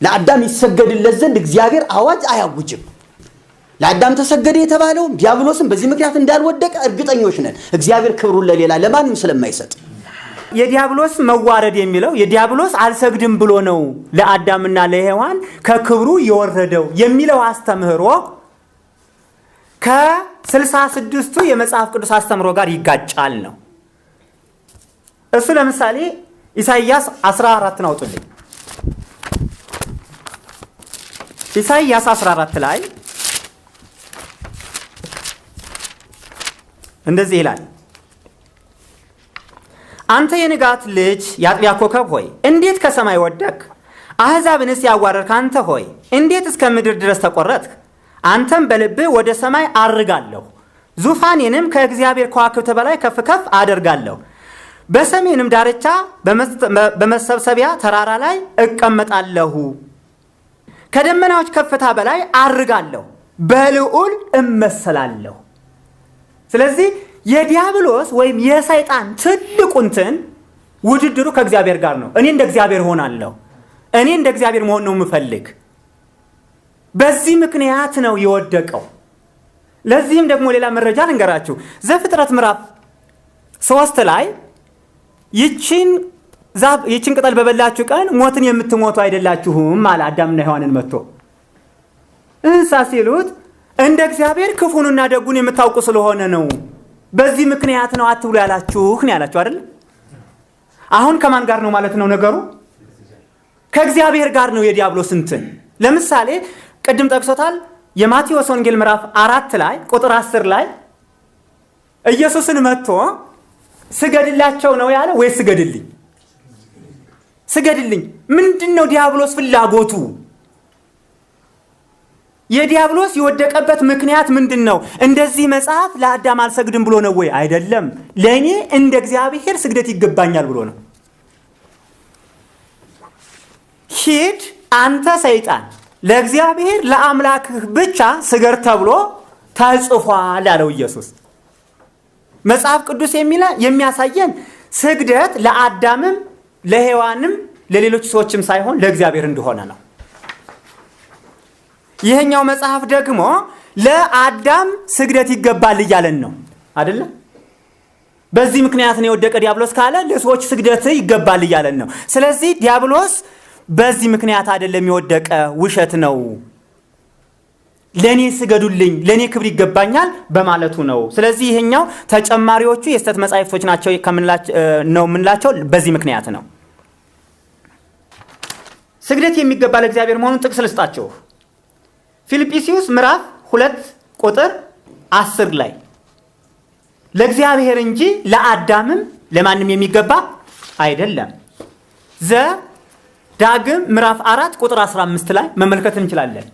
ለአዳም ይሰገድለት ዘንድ እግዚአብሔር አዋጅ አያውጅም። ለአዳም ተሰገደ የተባለው ዲያብሎስም በዚህ ምክንያት እንዳልወደቀ እርግጠኞች ነን። እግዚአብሔር ክብሩን ለሌላ ለማንም ስለማይሰጥ
የዲያብሎስ መዋረድ የሚለው የዲያብሎስ አልሰግድም ብሎ ነው ለአዳምና ለሔዋን ከክብሩ የወረደው የሚለው አስተምህሮ ከ66ቱ የመጽሐፍ ቅዱስ አስተምህሮ ጋር ይጋጫል ነው። እሱ ለምሳሌ ኢሳይያስ 14 አውጡልኝ። ኢሳይያስ 14 ላይ እንደዚህ ይላል፣ አንተ የንጋት ልጅ የአጥቢያ ኮከብ ሆይ እንዴት ከሰማይ ወደቅ? አሕዛብንስ ያዋረድክ አንተ ሆይ እንዴት እስከ ምድር ድረስ ተቆረጥክ? አንተም በልብህ ወደ ሰማይ አርጋለሁ፣ ዙፋኔንም ከእግዚአብሔር ከዋክብት በላይ ከፍ ከፍ አደርጋለሁ፣ በሰሜንም ዳርቻ በመሰብሰቢያ ተራራ ላይ እቀመጣለሁ፣ ከደመናዎች ከፍታ በላይ አርጋለሁ፣ በልዑል እመሰላለሁ። ስለዚህ የዲያብሎስ ወይም የሰይጣን ትልቁ እንትን ውድድሩ ከእግዚአብሔር ጋር ነው። እኔ እንደ እግዚአብሔር ሆናለሁ፣ እኔ እንደ እግዚአብሔር መሆን ነው የምፈልግ። በዚህ ምክንያት ነው የወደቀው። ለዚህም ደግሞ ሌላ መረጃ ልንገራችሁ። ዘፍጥረት ምዕራፍ 3 ላይ ይችን ቅጠል በበላችሁ ቀን ሞትን የምትሞቱ አይደላችሁም አለ አዳምና ሔዋንን መጥቶ። እንስሳ ሲሉት እንደ እግዚአብሔር ክፉንና ደጉን የምታውቁ ስለሆነ ነው። በዚህ ምክንያት ነው አትብሉ ያላችሁ ነው ያላችሁ አይደል? አሁን ከማን ጋር ነው ማለት ነው ነገሩ? ከእግዚአብሔር ጋር ነው የዲያብሎስ እንትን። ለምሳሌ ቅድም ጠቅሶታል። የማቴዎስ ወንጌል ምዕራፍ 4 ላይ ቁጥር 10 ላይ ኢየሱስን መጥቶ ስገድላቸው ነው ያለ ወይ ስገድልኝ? ስገድልኝ። ምንድነው ዲያብሎስ ፍላጎቱ? የዲያብሎስ የወደቀበት ምክንያት ምንድነው? እንደዚህ መጽሐፍ ለአዳም አልሰግድም ብሎ ነው ወይ? አይደለም። ለኔ እንደ እግዚአብሔር ስግደት ይገባኛል ብሎ ነው። ሂድ አንተ ሰይጣን ለእግዚአብሔር ለአምላክህ ብቻ ስገድ ተብሎ ተጽፏል አለው ኢየሱስ። መጽሐፍ ቅዱስ የሚያሳየን ስግደት ለአዳምም ለሔዋንም ለሌሎች ሰዎችም ሳይሆን ለእግዚአብሔር እንደሆነ ነው። ይሄኛው መጽሐፍ ደግሞ ለአዳም ስግደት ይገባል እያለን ነው አይደለ? በዚህ ምክንያት ነው የወደቀ ዲያብሎስ ካለ ለሰዎች ስግደት ይገባል እያለን ነው። ስለዚህ ዲያብሎስ በዚህ ምክንያት አይደለም የወደቀ፣ ውሸት ነው። ለኔ ስገዱልኝ፣ ለኔ ክብር ይገባኛል በማለቱ ነው። ስለዚህ ይሄኛው ተጨማሪዎቹ የስተት መጻሕፍቶች ናቸው ነው የምንላቸው በዚህ ምክንያት ነው። ስግደት የሚገባ ለእግዚአብሔር መሆኑን ጥቅስ ልስጣችሁ። ፊልጵስዩስ ምዕራፍ 2 ቁጥር 10 ላይ ለእግዚአብሔር እንጂ ለአዳምም ለማንም የሚገባ አይደለም። ዳግም ምዕራፍ 4 ቁጥር 15 ላይ መመልከት እንችላለን።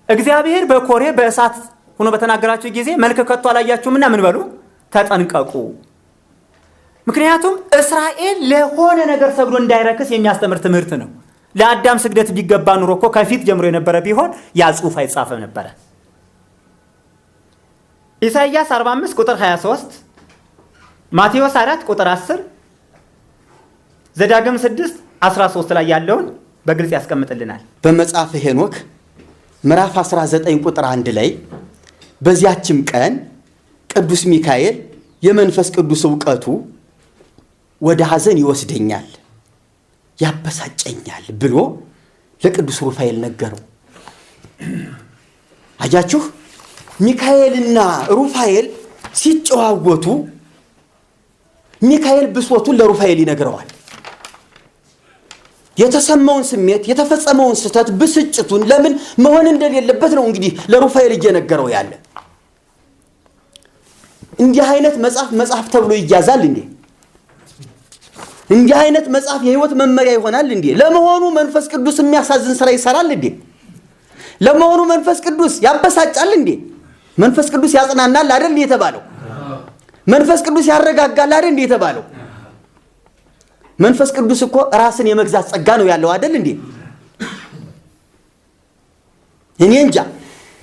እግዚአብሔር በኮሬብ በእሳት ሆኖ በተናገራችሁ ጊዜ መልክ ከቶ አላያችሁምና ምን በሉ? ተጠንቀቁ። ምክንያቱም እስራኤል ለሆነ ነገር ሰግዶ እንዳይረክስ የሚያስተምር ትምህርት ነው። ለአዳም ስግደት ቢገባ ኑሮ እኮ ከፊት ጀምሮ የነበረ ቢሆን ያ ጽሑፍ አይጻፈም ነበረ። ኢሳይያስ 45 ቁጥር 23፣ ማቴዎስ 4 ቁጥር 10፣ ዘዳግም 6 13 ላይ ያለውን በግልጽ ያስቀምጥልናል።
በመጽሐፈ ሄኖክ ምዕራፍ 19 ቁጥር 1 ላይ በዚያችም ቀን ቅዱስ ሚካኤል የመንፈስ ቅዱስ ዕውቀቱ ወደ ሐዘን ይወስደኛል ያበሳጨኛል ብሎ ለቅዱስ ሩፋኤል ነገረው። አያችሁ፣ ሚካኤልና ሩፋኤል ሲጨዋወቱ ሚካኤል ብሶቱን ለሩፋኤል ይነግረዋል። የተሰማውን ስሜት፣ የተፈጸመውን ስህተት፣ ብስጭቱን ለምን መሆን እንደሌለበት ነው እንግዲህ ለሩፋኤል እየነገረው ያለ። እንዲህ አይነት መጽሐፍ ተብሎ ይያዛል እንዴ? እንዲህ አይነት መጽሐፍ የህይወት መመሪያ ይሆናል እንዴ? ለመሆኑ መንፈስ ቅዱስ የሚያሳዝን ስራ ይሰራል እንዴ? ለመሆኑ መንፈስ ቅዱስ ያበሳጫል እንዴ? መንፈስ ቅዱስ ያጽናናል አይደል የተባለው? መንፈስ ቅዱስ ያረጋጋል አይደል የተባለው? መንፈስ ቅዱስ እኮ ራስን የመግዛት ጸጋ ነው ያለው አይደል እንዴ? እኔ እንጃ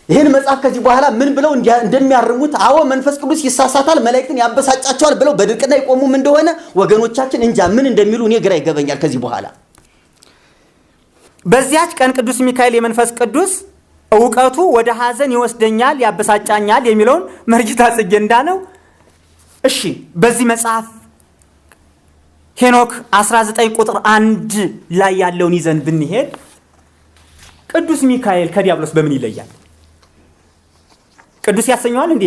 ይህን መጽሐፍ ከዚህ በኋላ ምን ብለው እንደሚያርሙት። አዎ መንፈስ ቅዱስ ይሳሳታል፣ መላእክትን ያበሳጫቸዋል ብለው በድርቅና ይቆሙም እንደሆነ ወገኖቻችን እንጃ ምን እንደሚሉ እኔ ግራ ይገበኛል። ከዚህ በኋላ
በዚያች ቀን ቅዱስ ሚካኤል የመንፈስ ቅዱስ ዕውቀቱ ወደ ሐዘን ይወስደኛል ያበሳጫኛል የሚለውን መርጌታ ጽጌ እንዳለው እሺ፣ በዚህ መጽሐፍ ሄኖክ 19 ቁጥር 1 ላይ ያለውን ይዘን ብንሄድ ቅዱስ ሚካኤል ከዲያብሎስ በምን ይለያል? ቅዱስ ያሰኘዋል እንዴ?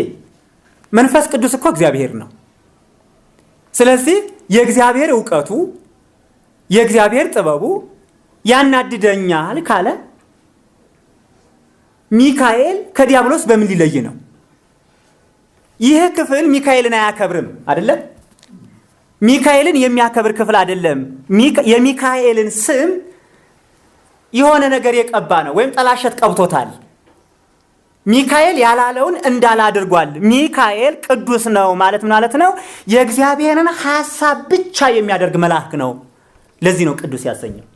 መንፈስ ቅዱስ እኮ እግዚአብሔር ነው። ስለዚህ የእግዚአብሔር ዕውቀቱ የእግዚአብሔር ጥበቡ ያናድደኛል ካለ ሚካኤል ከዲያብሎስ በምን ሊለይ ነው? ይህ ክፍል ሚካኤልን አያከብርም አይደለም? ሚካኤልን የሚያከብር ክፍል አይደለም። የሚካኤልን ስም የሆነ ነገር የቀባ ነው ወይም ጠላሸት ቀብቶታል። ሚካኤል ያላለውን እንዳለ አድርጓል። ሚካኤል ቅዱስ ነው ማለት ነው የእግዚአብሔርን ሐሳብ ብቻ የሚያደርግ መልአክ ነው። ለዚህ ነው ቅዱስ ያሰኘው።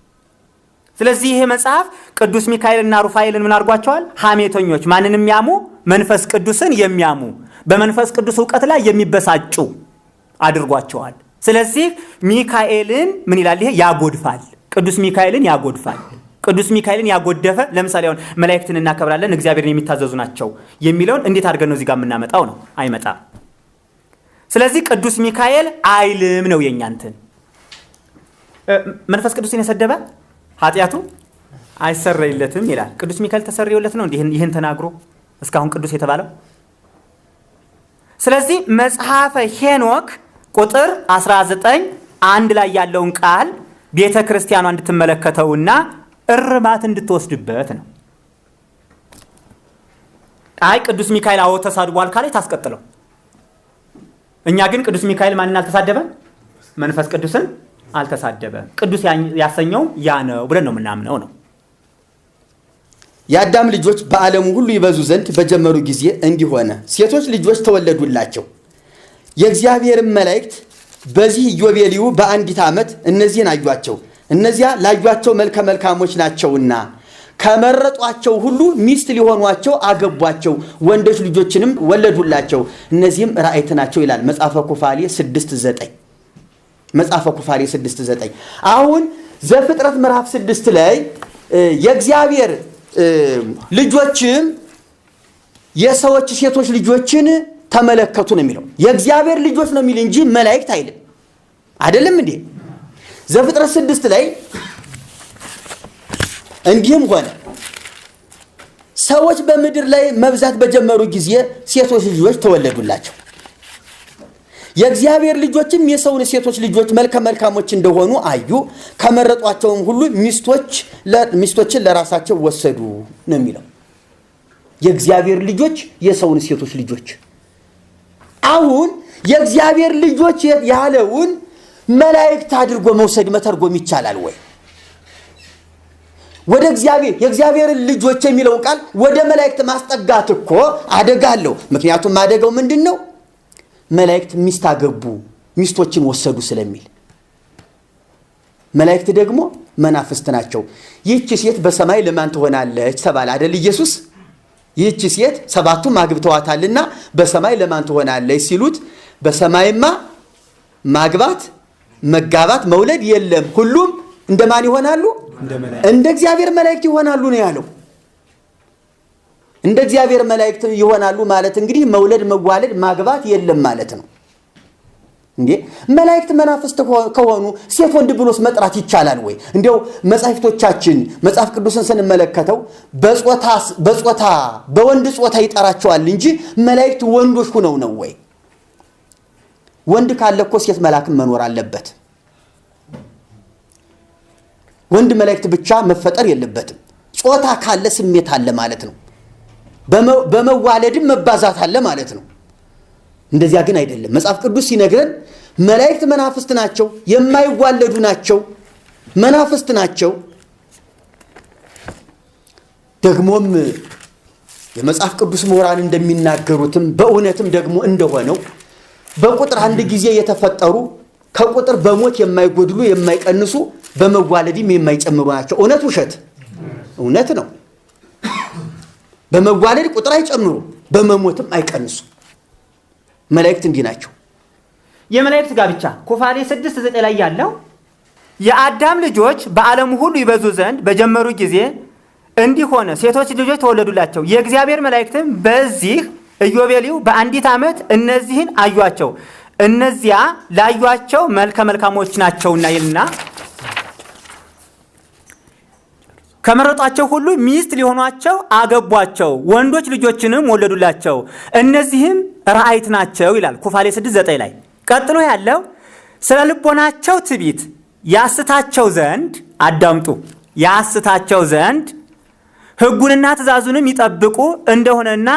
ስለዚህ ይሄ መጽሐፍ ቅዱስ ሚካኤልና ሩፋኤልን ምን አድርጓቸዋል? ሐሜተኞች፣ ማንን የሚያሙ? መንፈስ ቅዱስን የሚያሙ፣ በመንፈስ ቅዱስ ዕውቀት ላይ የሚበሳጩ አድርጓቸዋል። ስለዚህ ሚካኤልን ምን ይላል? ይሄ ያጎድፋል። ቅዱስ ሚካኤልን ያጎድፋል። ቅዱስ ሚካኤልን ያጎደፈ ለምሳሌ አሁን መላእክትን እናከብራለን እግዚአብሔርን የሚታዘዙ ናቸው የሚለውን እንዴት አድርገን ነው እዚህ ጋር የምናመጣው? ነው አይመጣም። ስለዚህ ቅዱስ ሚካኤል አይልም ነው የኛ እንትን። መንፈስ ቅዱስን የሰደበ ኃጢአቱ አይሰረይለትም ይላል። ቅዱስ ሚካኤል ተሰርዮለት ነው ይህን ተናግሮ እስካሁን ቅዱስ የተባለው። ስለዚህ መጽሐፈ ሄኖክ ቁጥር 19 አንድ ላይ ያለውን ቃል ቤተ ክርስቲያኗ እንድትመለከተውና እርማት እንድትወስድበት ነው። አይ ቅዱስ ሚካኤል አዎ ተሳድቧል ካለ ታስቀጥለው። እኛ ግን ቅዱስ ሚካኤል ማንን አልተሳደበም? መንፈስ ቅዱስን አልተሳደበም። ቅዱስ ያሰኘው ያ ነው ብለን ነው የምናምነው ነው።
የአዳም ልጆች በዓለሙ ሁሉ ይበዙ ዘንድ በጀመሩ ጊዜ እንዲህ ሆነ፣ ሴቶች ልጆች ተወለዱላቸው። የእግዚአብሔርን መላእክት በዚህ ኢዮቤልዩ በአንዲት ዓመት እነዚህን አዩአቸው። እነዚያ ላዩአቸው መልከ መልካሞች ናቸውና ከመረጧቸው ሁሉ ሚስት ሊሆኗቸው አገቧቸው፣ ወንዶች ልጆችንም ወለዱላቸው። እነዚህም ራእይት ናቸው ይላል መጽሐፈ ኩፋሌ 6:9 መጽሐፈ ኩፋሌ 6:9። አሁን ዘፍጥረት ምዕራፍ 6 ላይ የእግዚአብሔር ልጆችም የሰዎች ሴቶች ልጆችን ተመለከቱ ነው የሚለው። የእግዚአብሔር ልጆች ነው የሚል እንጂ መላእክት አይልም። አይደለም እንዴ? ዘፍጥረት 6 ላይ እንዲህም ሆነ ሰዎች በምድር ላይ መብዛት በጀመሩ ጊዜ ሴቶች ልጆች ተወለዱላቸው። የእግዚአብሔር ልጆችም የሰውን ሴቶች ልጆች መልከ መልካሞች እንደሆኑ አዩ፣ ከመረጧቸውም ሁሉ ሚስቶችን ለራሳቸው ወሰዱ ነው የሚለው። የእግዚአብሔር ልጆች የሰውን ሴቶች ልጆች። አሁን የእግዚአብሔር ልጆች ያለውን መላእክት አድርጎ መውሰድ መተርጎም ይቻላል ወይ? ወደ እግዚአብሔር የእግዚአብሔር ልጆች የሚለውን ቃል ወደ መላእክት ማስጠጋት እኮ አደጋ አለው። ምክንያቱም አደጋው ምንድነው? መላእክት ሚስት አገቡ፣ ሚስቶችን ወሰዱ ስለሚል። መላእክት ደግሞ መናፍስት ናቸው። ይህች ሴት በሰማይ ለማን ትሆናለች ተባለ አይደል? ኢየሱስ ይህች ሴት ሰባቱም አግብተዋታልና በሰማይ ለማን ትሆናለች ሲሉት በሰማይማ ማግባት መጋባት መውለድ የለም፣ ሁሉም እንደማን ይሆናሉ? እንደ እግዚአብሔር መላእክት ይሆናሉ ነው ያለው። እንደ እግዚአብሔር መላእክት ይሆናሉ ማለት እንግዲህ መውለድ መዋለድ ማግባት የለም ማለት ነው እንዴ? መላእክት መናፍስት ከሆኑ ሴት ወንድ ብሎስ መጥራት ይቻላል ወይ? እንዲያው መጻሕፍቶቻችን መጽሐፍ ቅዱስን ስንመለከተው በጾታ በወንድ ጾታ ይጠራቸዋል እንጂ መላእክት ወንዶች ሆነው ነው ወይ? ወንድ ካለ እኮ ሴት መላእክት መኖር አለበት። ወንድ መላእክት ብቻ መፈጠር የለበትም። ጾታ ካለ ስሜት አለ ማለት ነው። በመዋለድም መባዛት አለ ማለት ነው። እንደዚያ ግን አይደለም። መጽሐፍ ቅዱስ ሲነግረን መላእክት መናፍስት ናቸው፣ የማይዋለዱ ናቸው፣ መናፍስት ናቸው። ደግሞም የመጽሐፍ ቅዱስ ምሁራን እንደሚናገሩትም በእውነትም ደግሞ እንደሆነው በቁጥር አንድ ጊዜ የተፈጠሩ ከቁጥር በሞት የማይጎድሉ የማይቀንሱ በመዋለድም የማይጨምሩ ናቸው። እውነት ውሸት? እውነት ነው። በመዋለድ ቁጥር አይጨምሩ፣ በመሞትም አይቀንሱ። መላእክት እንዲህ ናቸው።
የመላእክት ጋብቻ ኩፋሌ 6:9 ላይ ያለው የአዳም ልጆች በዓለሙ ሁሉ ይበዙ ዘንድ በጀመሩ ጊዜ እንዲህ ሆነ፣ ሴቶች ልጆች ተወለዱላቸው። የእግዚአብሔር መላእክትም በዚህ ኢዮቤልዩ በአንዲት ዓመት እነዚህን አዩአቸው፣ እነዚያ ላዩአቸው መልከ መልካሞች ናቸውና ይልና ከመረጧቸው ሁሉ ሚስት ሊሆኗቸው አገቧቸው፣ ወንዶች ልጆችንም ወለዱላቸው፣ እነዚህም ራእይት ናቸው ይላል ኩፋሌ 6:9 ላይ። ቀጥሎ ያለው ስለ ልቦናቸው ትዕቢት ያስታቸው ዘንድ አዳምጡ፣ ያስታቸው ዘንድ ሕጉንና ትእዛዙንም ይጠብቁ እንደሆነና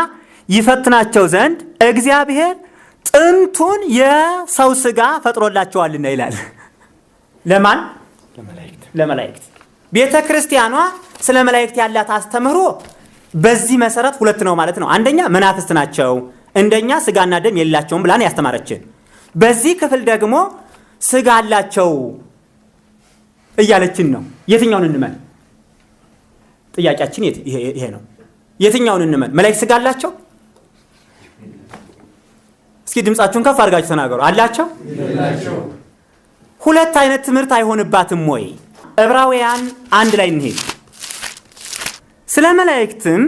ይፈትናቸው ዘንድ እግዚአብሔር ጥንቱን የሰው ሥጋ ፈጥሮላቸዋልና ይላል። ለማን? ለመላእክት። ቤተ ክርስቲያኗ ስለ መላእክት ያላት አስተምህሮ በዚህ መሰረት ሁለት ነው ማለት ነው። አንደኛ መናፍስት ናቸው፣ እንደኛ ስጋና ደም የላቸውም ብላን ያስተማረችን። በዚህ ክፍል ደግሞ ስጋ አላቸው እያለችን ነው። የትኛውን እንመን? ጥያቄያችን ይሄ ነው። የትኛውን እንመን? መላእክት ስጋ አላቸው? እስኪ ድምጻችሁን ከፍ አድርጋችሁ ተናገሩ። አላቸው? ሁለት አይነት ትምህርት አይሆንባትም ወይ? ዕብራውያን 1 ላይ እንሄድ። ስለ መላእክትም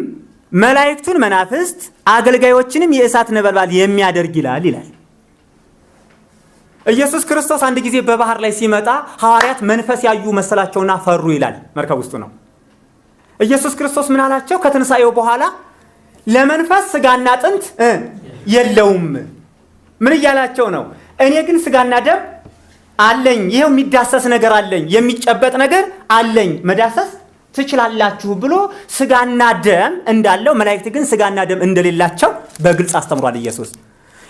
መላእክቱን መናፍስት አገልጋዮችንም የእሳት ነበልባል የሚያደርግ ይላል። ኢየሱስ ክርስቶስ አንድ ጊዜ በባህር ላይ ሲመጣ ሐዋርያት መንፈስ ያዩ መሰላቸውና ፈሩ ይላል። መርከብ ውስጥ ነው። ኢየሱስ ክርስቶስ ምን አላቸው? ከትንሣኤው በኋላ ለመንፈስ ስጋና አጥንት የለውም። ምን እያላቸው ነው? እኔ ግን ስጋና ደም አለኝ፣ ይሄው የሚዳሰስ ነገር አለኝ፣ የሚጨበጥ ነገር አለኝ፣ መዳሰስ ትችላላችሁ ብሎ ስጋና ደም እንዳለው መላእክት ግን ስጋና ደም እንደሌላቸው በግልጽ አስተምሯል ኢየሱስ።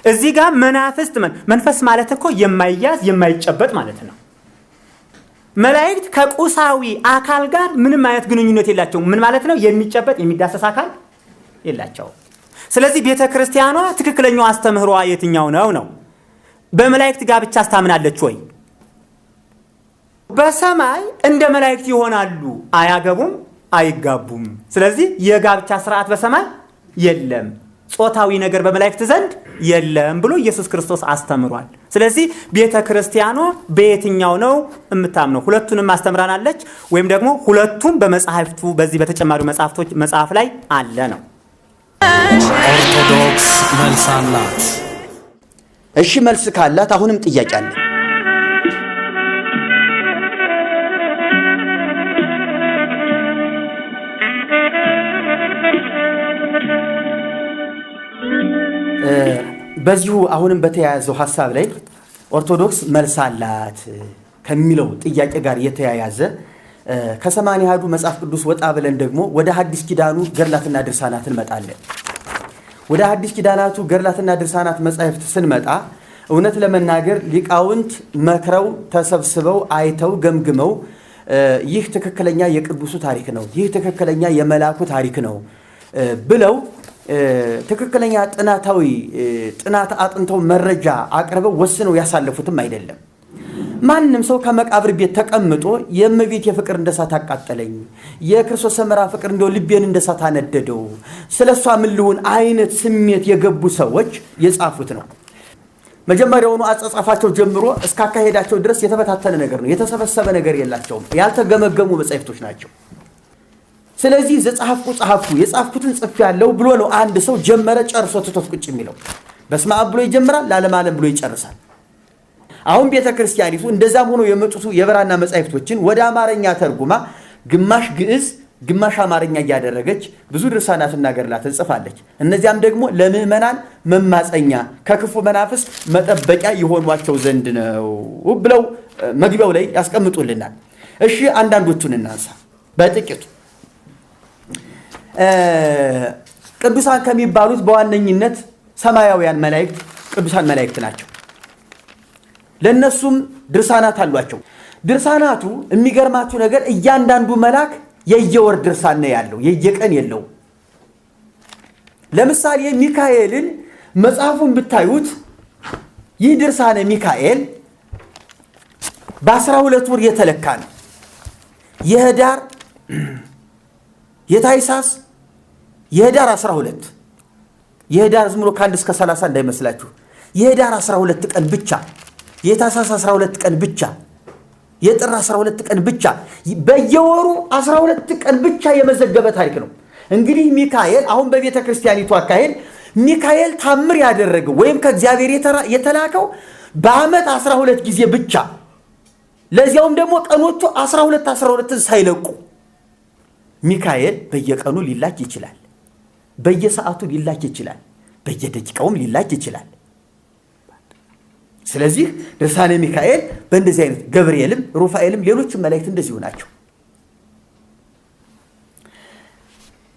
እዚህ ጋር መናፍስት መንፈስ ማለት እኮ የማይያዝ የማይጨበጥ ማለት ነው። መላእክት ከቁሳዊ አካል ጋር ምንም አይነት ግንኙነት የላቸውም። ምን ማለት ነው? የሚጨበጥ የሚዳሰስ አካል የላቸውም። ስለዚህ ቤተ ክርስቲያኗ ትክክለኛው አስተምህሯ የትኛው ነው? በመላእክት ጋብቻ አስታምናለች ወይ? በሰማይ እንደ መላእክት ይሆናሉ፣ አያገቡም፣ አይጋቡም። ስለዚህ የጋብቻ ስርዓት በሰማይ የለም፣ ጾታዊ ነገር በመላእክት ዘንድ የለም ብሎ ኢየሱስ ክርስቶስ አስተምሯል። ስለዚህ ቤተ ክርስቲያኗ በየትኛው ነው የምታምነው? ሁለቱንም አስተምራናለች ወይም ደግሞ ሁለቱም በመጽሐፍቱ በዚህ በተጨማሪው መጽሐፍ ላይ አለ ነው።
ኦርቶዶክስ መልስ አላት።
እሺ መልስ ካላት አሁንም ጥያቄ አለ። በዚሁ አሁንም በተያያዘው ሐሳብ ላይ ኦርቶዶክስ መልስ አላት ከሚለው ጥያቄ ጋር የተያያዘ ከ80 አሐዱ መጽሐፍ ቅዱስ ወጣ ብለን ደግሞ ወደ ሐዲስ ኪዳኑ ገድላትና ድርሳናት እንመጣለን። ወደ ሐዲስ ኪዳናቱ ገድላትና ድርሳናት መጻሕፍት ስንመጣ እውነት ለመናገር ሊቃውንት መክረው ተሰብስበው አይተው ገምግመው ይህ ትክክለኛ የቅዱሱ ታሪክ ነው፣ ይህ ትክክለኛ የመላኩ ታሪክ ነው ብለው ትክክለኛ ጥናት አጥንተው መረጃ አቅርበው ወስነው ያሳለፉትም አይደለም። ማንም ሰው ከመቃብር ቤት ተቀምጦ የእመቤት የፍቅር እንደሳት አቃጠለኝ፣ የክርስቶስ ሰምራ ፍቅር እንደው ልቤን እንደሳት አነደደው፣ ስለሷ ምን ልሁን አይነት ስሜት የገቡ ሰዎች የጻፉት ነው። መጀመሪያውኑ አጻጻፋቸው ጀምሮ እስከ አካሄዳቸው ድረስ የተበታተነ ነገር ነው፣ የተሰበሰበ ነገር የላቸውም፣ ያልተገመገሙ መጻሕፍቶች ናቸው። ስለዚህ ጻፍኩ የጻፍኩትን ጽፌያለሁ ብሎ ነው አንድ ሰው ጀመረ ጨርሶ ትቶት ቁጭ የሚለው። በስመ አብ ብሎ ይጀምራል፣ ለዓለም ዓለም ብሎ ይጨርሳል። አሁን ቤተ ክርስቲያኒቱ እንደዛም ሆኖ የመጡት የብራና መጻሕፍቶችን ወደ አማርኛ ተርጉማ ግማሽ ግዕዝ ግማሽ አማርኛ እያደረገች ብዙ ድርሳናትና ገድላትን ጽፋለች። እነዚያም ደግሞ ለምዕመናን መማፀኛ ከክፉ መናፍስ መጠበቂያ ይሆኗቸው ዘንድ ነው ብለው መግቢያው ላይ ያስቀምጡልናል። እሺ አንዳንዶቹን እናንሳ በጥቂቱ። ቅዱሳን ከሚባሉት በዋነኝነት ሰማያውያን መላእክት ቅዱሳን መላእክት ናቸው። ለነሱም ድርሳናት አሏቸው። ድርሳናቱ የሚገርማችሁ ነገር እያንዳንዱ መልአክ የየወር ድርሳን ነው ያለው፣ የየቀን የለው። ለምሳሌ ሚካኤልን መጽሐፉን ብታዩት ይህ ድርሳነ ሚካኤል በ12 ወር የተለካ ነው። የህዳር የታይሳስ የህዳር 12 የህዳር ዝም ብሎ ከ1 እስከ 30 እንዳይመስላችሁ። የህዳር 12 ቀን ብቻ፣ የታይሳስ 12 ቀን ብቻ፣ የጥር 12 ቀን ብቻ፣ በየወሩ 12 ቀን ብቻ የመዘገበ ታሪክ ነው። እንግዲህ ሚካኤል አሁን በቤተ ክርስቲያኒቱ አካሄድ ሚካኤል ታምር ያደረገው ወይም ከእግዚአብሔር የተላከው በዓመት 12 ጊዜ ብቻ፣ ለዚያውም ደግሞ ቀኖቹ 12 ሳይለቁ። ሚካኤል በየቀኑ ሊላክ ይችላል፣ በየሰዓቱ ሊላክ ይችላል፣ በየደቂቃውም ሊላክ ይችላል። ስለዚህ ድርሳነ ሚካኤል በእንደዚህ አይነት ገብርኤልም ሩፋኤልም ሌሎችም መላእክት እንደዚሁ ናቸው።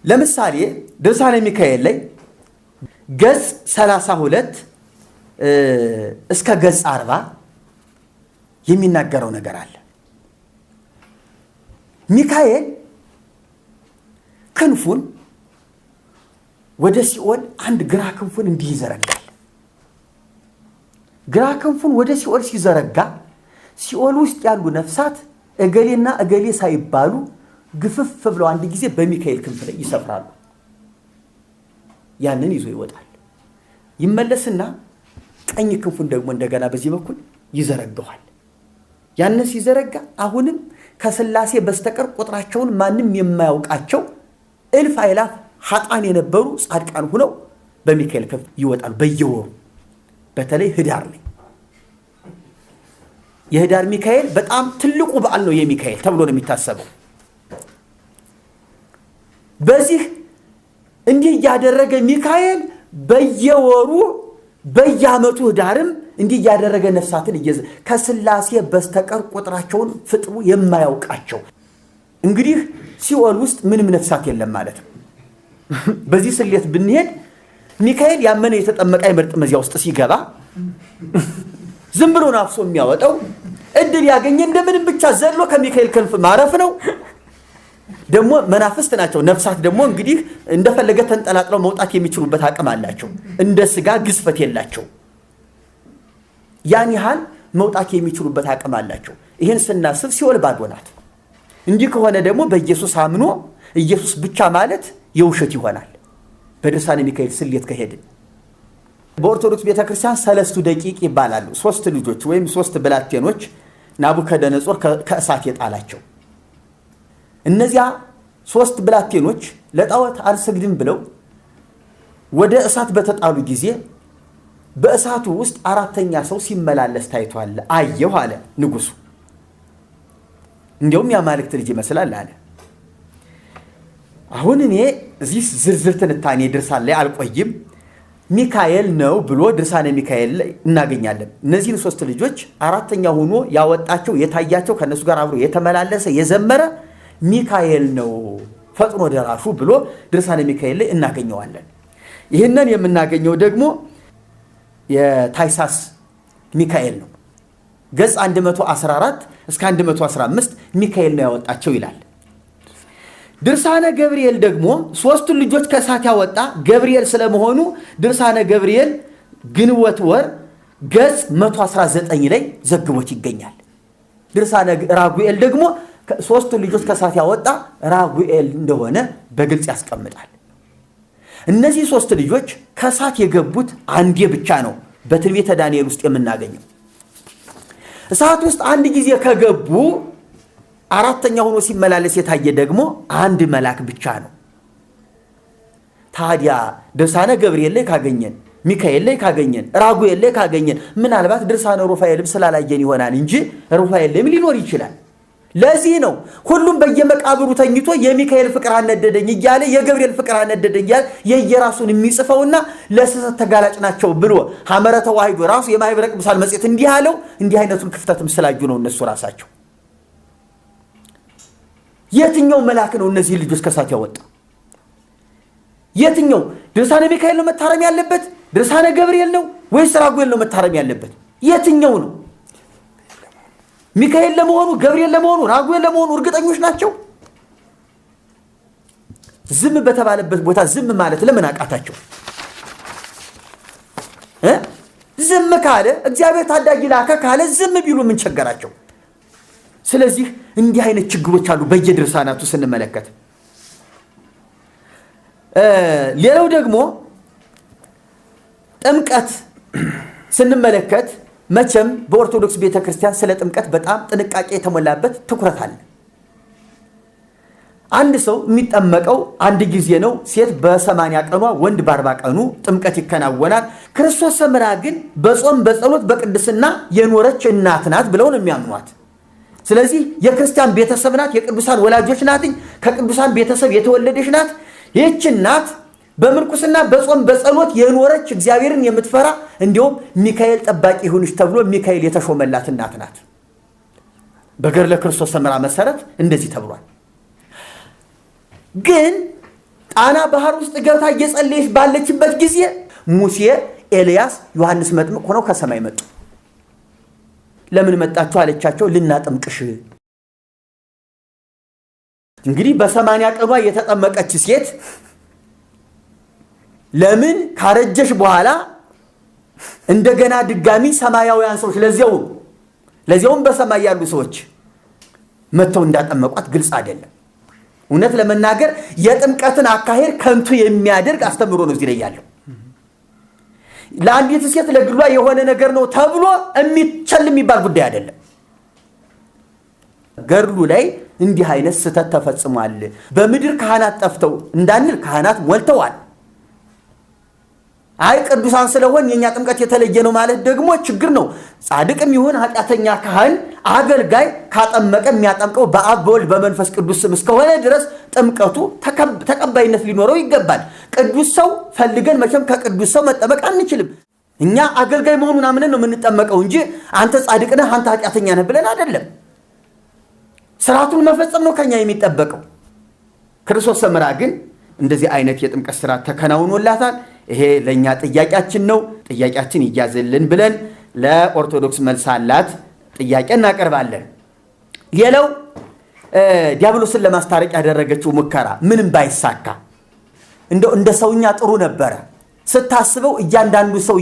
ለምሳሌ ድርሳነ ሚካኤል ላይ ገጽ 32 እስከ ገጽ 40 የሚናገረው ነገር አለ። ሚካኤል ክንፉን ወደ ሲኦል አንድ ግራ ክንፉን እንዲህ ይዘረጋል። ግራ ክንፉን ወደ ሲኦል ሲዘረጋ ሲኦል ውስጥ ያሉ ነፍሳት እገሌና እገሌ ሳይባሉ ግፍፍ ብለው አንድ ጊዜ በሚካኤል ክንፍ ላይ ይሰፍራሉ። ያንን ይዞ ይወጣል። ይመለስና ቀኝ ክንፉን ደግሞ እንደገና በዚህ በኩል ይዘረጋዋል። ያንን ሲዘረጋ አሁንም ከሥላሴ በስተቀር ቁጥራቸውን ማንም የማያውቃቸው እልፍ አእላፍ ኃጥአን የነበሩ ጻድቃን ሆነው በሚካኤል ክንፍ ይወጣሉ በየወሩ። በተለይ ህዳር ላይ የህዳር ሚካኤል በጣም ትልቁ በዓል ነው የሚካኤል ተብሎ ነው የሚታሰበው። በዚህ እንዲህ ያደረገ ሚካኤል በየወሩ በየዓመቱ ዳርም እንዲህ ያደረገ ነፍሳትን ከስላሴ በስተቀር ቁጥራቸውን ፍጥሩ የማያውቃቸው እንግዲህ ሲኦል ውስጥ ምንም ነፍሳት የለም ማለት ነው። በዚህ ስሌት ብንሄድ ሚካኤል ያመነ የተጠመቀ አይመርጥም። እዚያ ውስጥ ሲገባ ዝም ብሎ ናፍሶ የሚያወጣው እድል ያገኘ እንደምንም ብቻ ዘሎ ከሚካኤል ክንፍ ማረፍ ነው። ደግሞ መናፍስት ናቸው። ነፍሳት ደግሞ እንግዲህ እንደፈለገ ተንጠላጥለው መውጣት የሚችሉበት አቅም አላቸው። እንደ ስጋ ግዝፈት የላቸው። ያን ያህል መውጣት የሚችሉበት አቅም አላቸው። ይህን ስናስብ ሲኦል ባዶ ናት። እንዲህ ከሆነ ደግሞ በኢየሱስ አምኖ ኢየሱስ ብቻ ማለት የውሸት ይሆናል። በድርሳነ ሚካኤል ስሌት ከሄድን በኦርቶዶክስ ቤተክርስቲያን 3 ደቂቅ ይባላሉ። 3 ልጆች ወይም 3 ብላቴኖች ናቡከደነጾር ከእሳት የጣላቸው እነዚያ 3 ብላቴኖች ለጣዖት አልሰግድም ብለው ወደ እሳት በተጣሉ ጊዜ በእሳቱ ውስጥ 4ኛ ሰው ሲመላለስ ታይቷል አየሁ አለ ንጉሱ። እንዲያውም ያማልክት ልጅ ይመስላል አለ። አሁን እኔ እዚህ ዝርዝር ትንታኔ ድርሳን ላይ አልቆይም። ሚካኤል ነው ብሎ ድርሳነ ሚካኤል ላይ እናገኛለን። እነዚህን 3 ልጆች 4ኛ ሆኖ ያወጣቸው የታያቸው ከነሱ ጋር አብሮ የተመላለሰ የዘመረ ሚካኤል ነው ፈጥኖ ደራሹ ብሎ ድርሳነ ሚካኤል ላይ እናገኘዋለን። ይህንን የምናገኘው ደግሞ የታይሳስ ሚካኤል ነው። ገጽ 114 እስከ 115 ሚካኤል ነው ያወጣቸው ይላል። ድርሳነ ገብርኤል ደግሞ 3 ልጆች ከእሳት ያወጣ ገብርኤል ስለመሆኑ ድርሳነ ገብርኤል ግንቦት ወር ገጽ 119 ላይ ዘግቦት ይገኛል። ድርሳነ ራጉኤል ደግሞ 3 ልጆች ከእሳት ያወጣ ራጉኤል እንደሆነ በግልጽ ያስቀምጣል። እነዚህ 3 ልጆች ከእሳት የገቡት አንዴ ብቻ ነው በትንቢተ ዳንኤል ውስጥ የምናገኘው። እሳት ውስጥ አንድ ጊዜ ከገቡ 4ኛ ሆኖ ሲመላለስ የታየ ደግሞ አንድ መልአክ ብቻ ነው። ታዲያ ድርሳነ ገብርኤል ላይ ካገኘን፣ ሚካኤል ላይ ካገኘን፣ ራጉኤል ላይ ካገኘን ምናልባት ድርሳነ ሩፋኤልም ስላላየን ይሆናል እንጂ ሩፋኤል ላይም ሊኖር ይችላል። ለዚህ ነው ሁሉም በየመቃብሩ ተኝቶ የሚካኤል ፍቅር አነደደኝ እያለ የገብርኤል ፍቅር አነደደኝ እያለ የየራሱን የሚጽፈውና ለስህተት ተጋላጭ ናቸው ብሎ ሐመረ ተዋሂዶ ራሱ የማኅበረ ቅዱሳን መጽሔት እንዲህ አለው። እንዲህ አይነቱን ክፍተትም ስላዩ ነው እነሱ ራሳቸው። የትኛው መልአክ ነው እነዚህ ልጆች ከእሳት ያወጣ? የትኛው ድርሳነ ሚካኤል ነው መታረም ያለበት? ድርሳነ ገብርኤል ነው ወይስ ራጉኤል ነው መታረም ያለበት? የትኛው ነው? ሚካኤል ለመሆኑ ገብርኤል ለመሆኑ ራጉኤል ለመሆኑ እርግጠኞች ናቸው? ዝም በተባለበት ቦታ ዝም ማለት ለምን አቃታቸው? ዝም ካለ እግዚአብሔር ታዳጊ ላከ ካለ ዝም ቢሉ ምን ቸገራቸው? ስለዚህ እንዲህ አይነት ችግሮች አሉ በየድርሳናቱ ስንመለከት። ሌላው ደግሞ ጥምቀት ስንመለከት መቼም በኦርቶዶክስ ቤተክርስቲያን ስለ ጥምቀት በጣም ጥንቃቄ የተሞላበት ትኩረት አለ። አንድ ሰው የሚጠመቀው አንድ ጊዜ ነው። ሴት በ80 ቀኗ ወንድ በ40 ቀኑ ጥምቀት ይከናወናል። ክርስቶስ ሰምራ ግን በጾም በጸሎት በቅድስና የኖረች እናት ናት ብለው ነው የሚያምኗት። ስለዚህ የክርስቲያን ቤተሰብ ናት፣ የቅዱሳን ወላጆች ናት፣ ከቅዱሳን ቤተሰብ የተወለደች ናት። ይህች እናት በምንኩስና በጾም በጸሎት የኖረች እግዚአብሔርን የምትፈራ እንዲሁም ሚካኤል ጠባቂ ይሁንሽ ተብሎ ሚካኤል የተሾመላት እናት ናት። በገድለ ክርስቶስ ሰምራ መሰረት እንደዚህ ተብሏል። ግን ጣና ባህር ውስጥ ገብታ እየጸለየች ባለችበት ጊዜ ሙሴ፣ ኤልያስ፣ ዮሐንስ መጥምቅ ሆነው ከሰማይ መጡ። ለምን መጣችሁ አለቻቸው። ልናጠምቅሽ። እንግዲህ በ80 ቀኗ የተጠመቀች ሴት ለምን ካረጀሽ በኋላ እንደገና ድጋሚ ሰማያውያን ሰዎች ለዚያውም በሰማይ ያሉ ሰዎች መጥተው እንዳጠመቋት ግልጽ አይደለም። እውነት ለመናገር የጥምቀትን አካሄድ ከንቱ የሚያደርግ አስተምሮ ነው እዚህ ላይ ያለው። ለአንዲት ሴት ለግሏ የሆነ ነገር ነው ተብሎ የሚቸል የሚባል ጉዳይ አይደለም። ገድሉ ላይ እንዲህ አይነት ስህተት ተፈጽሟል። በምድር ካህናት ጠፍተው እንዳንል ካህናት ሞልተዋል። አይ ቅዱሳን ስለሆን የኛ ጥምቀት የተለየ ነው ማለት ደግሞ ችግር ነው። ጻድቅም ይሁን ኃጢአተኛ ካህን አገልጋይ ካጠመቀ የሚያጠምቀው በአብ በወልድ በመንፈስ ቅዱስ ስም እስከሆነ ድረስ ጥምቀቱ ተቀባይነት ሊኖረው ይገባል። ቅዱስ ሰው ፈልገን መቼም ከቅዱስ ሰው መጠመቅ አንችልም። እኛ አገልጋይ መሆኑን አምነን ነው የምንጠመቀው እንጂ አንተ ጻድቅ ነህ አንተ ኃጢአተኛ ነህ ብለን አይደለም። ስርዓቱን መፈጸም ነው ከኛ የሚጠበቀው። ክርስቶስ ሰምራ ግን እንደዚህ አይነት የጥምቀት ስርዓት ተከናውኖላታል። ይሄ ለኛ ጥያቄያችን ነው። ጥያቄያችን ይያዝልን ብለን ለኦርቶዶክስ መልስ አላት ጥያቄ እናቀርባለን። ሌላው ዲያብሎስን ለማስታረቅ ያደረገችው ሙከራ ምንም ባይሳካ እንደው እንደ ሰውኛ ጥሩ ነበረ። ስታስበው እያንዳንዱ ሰው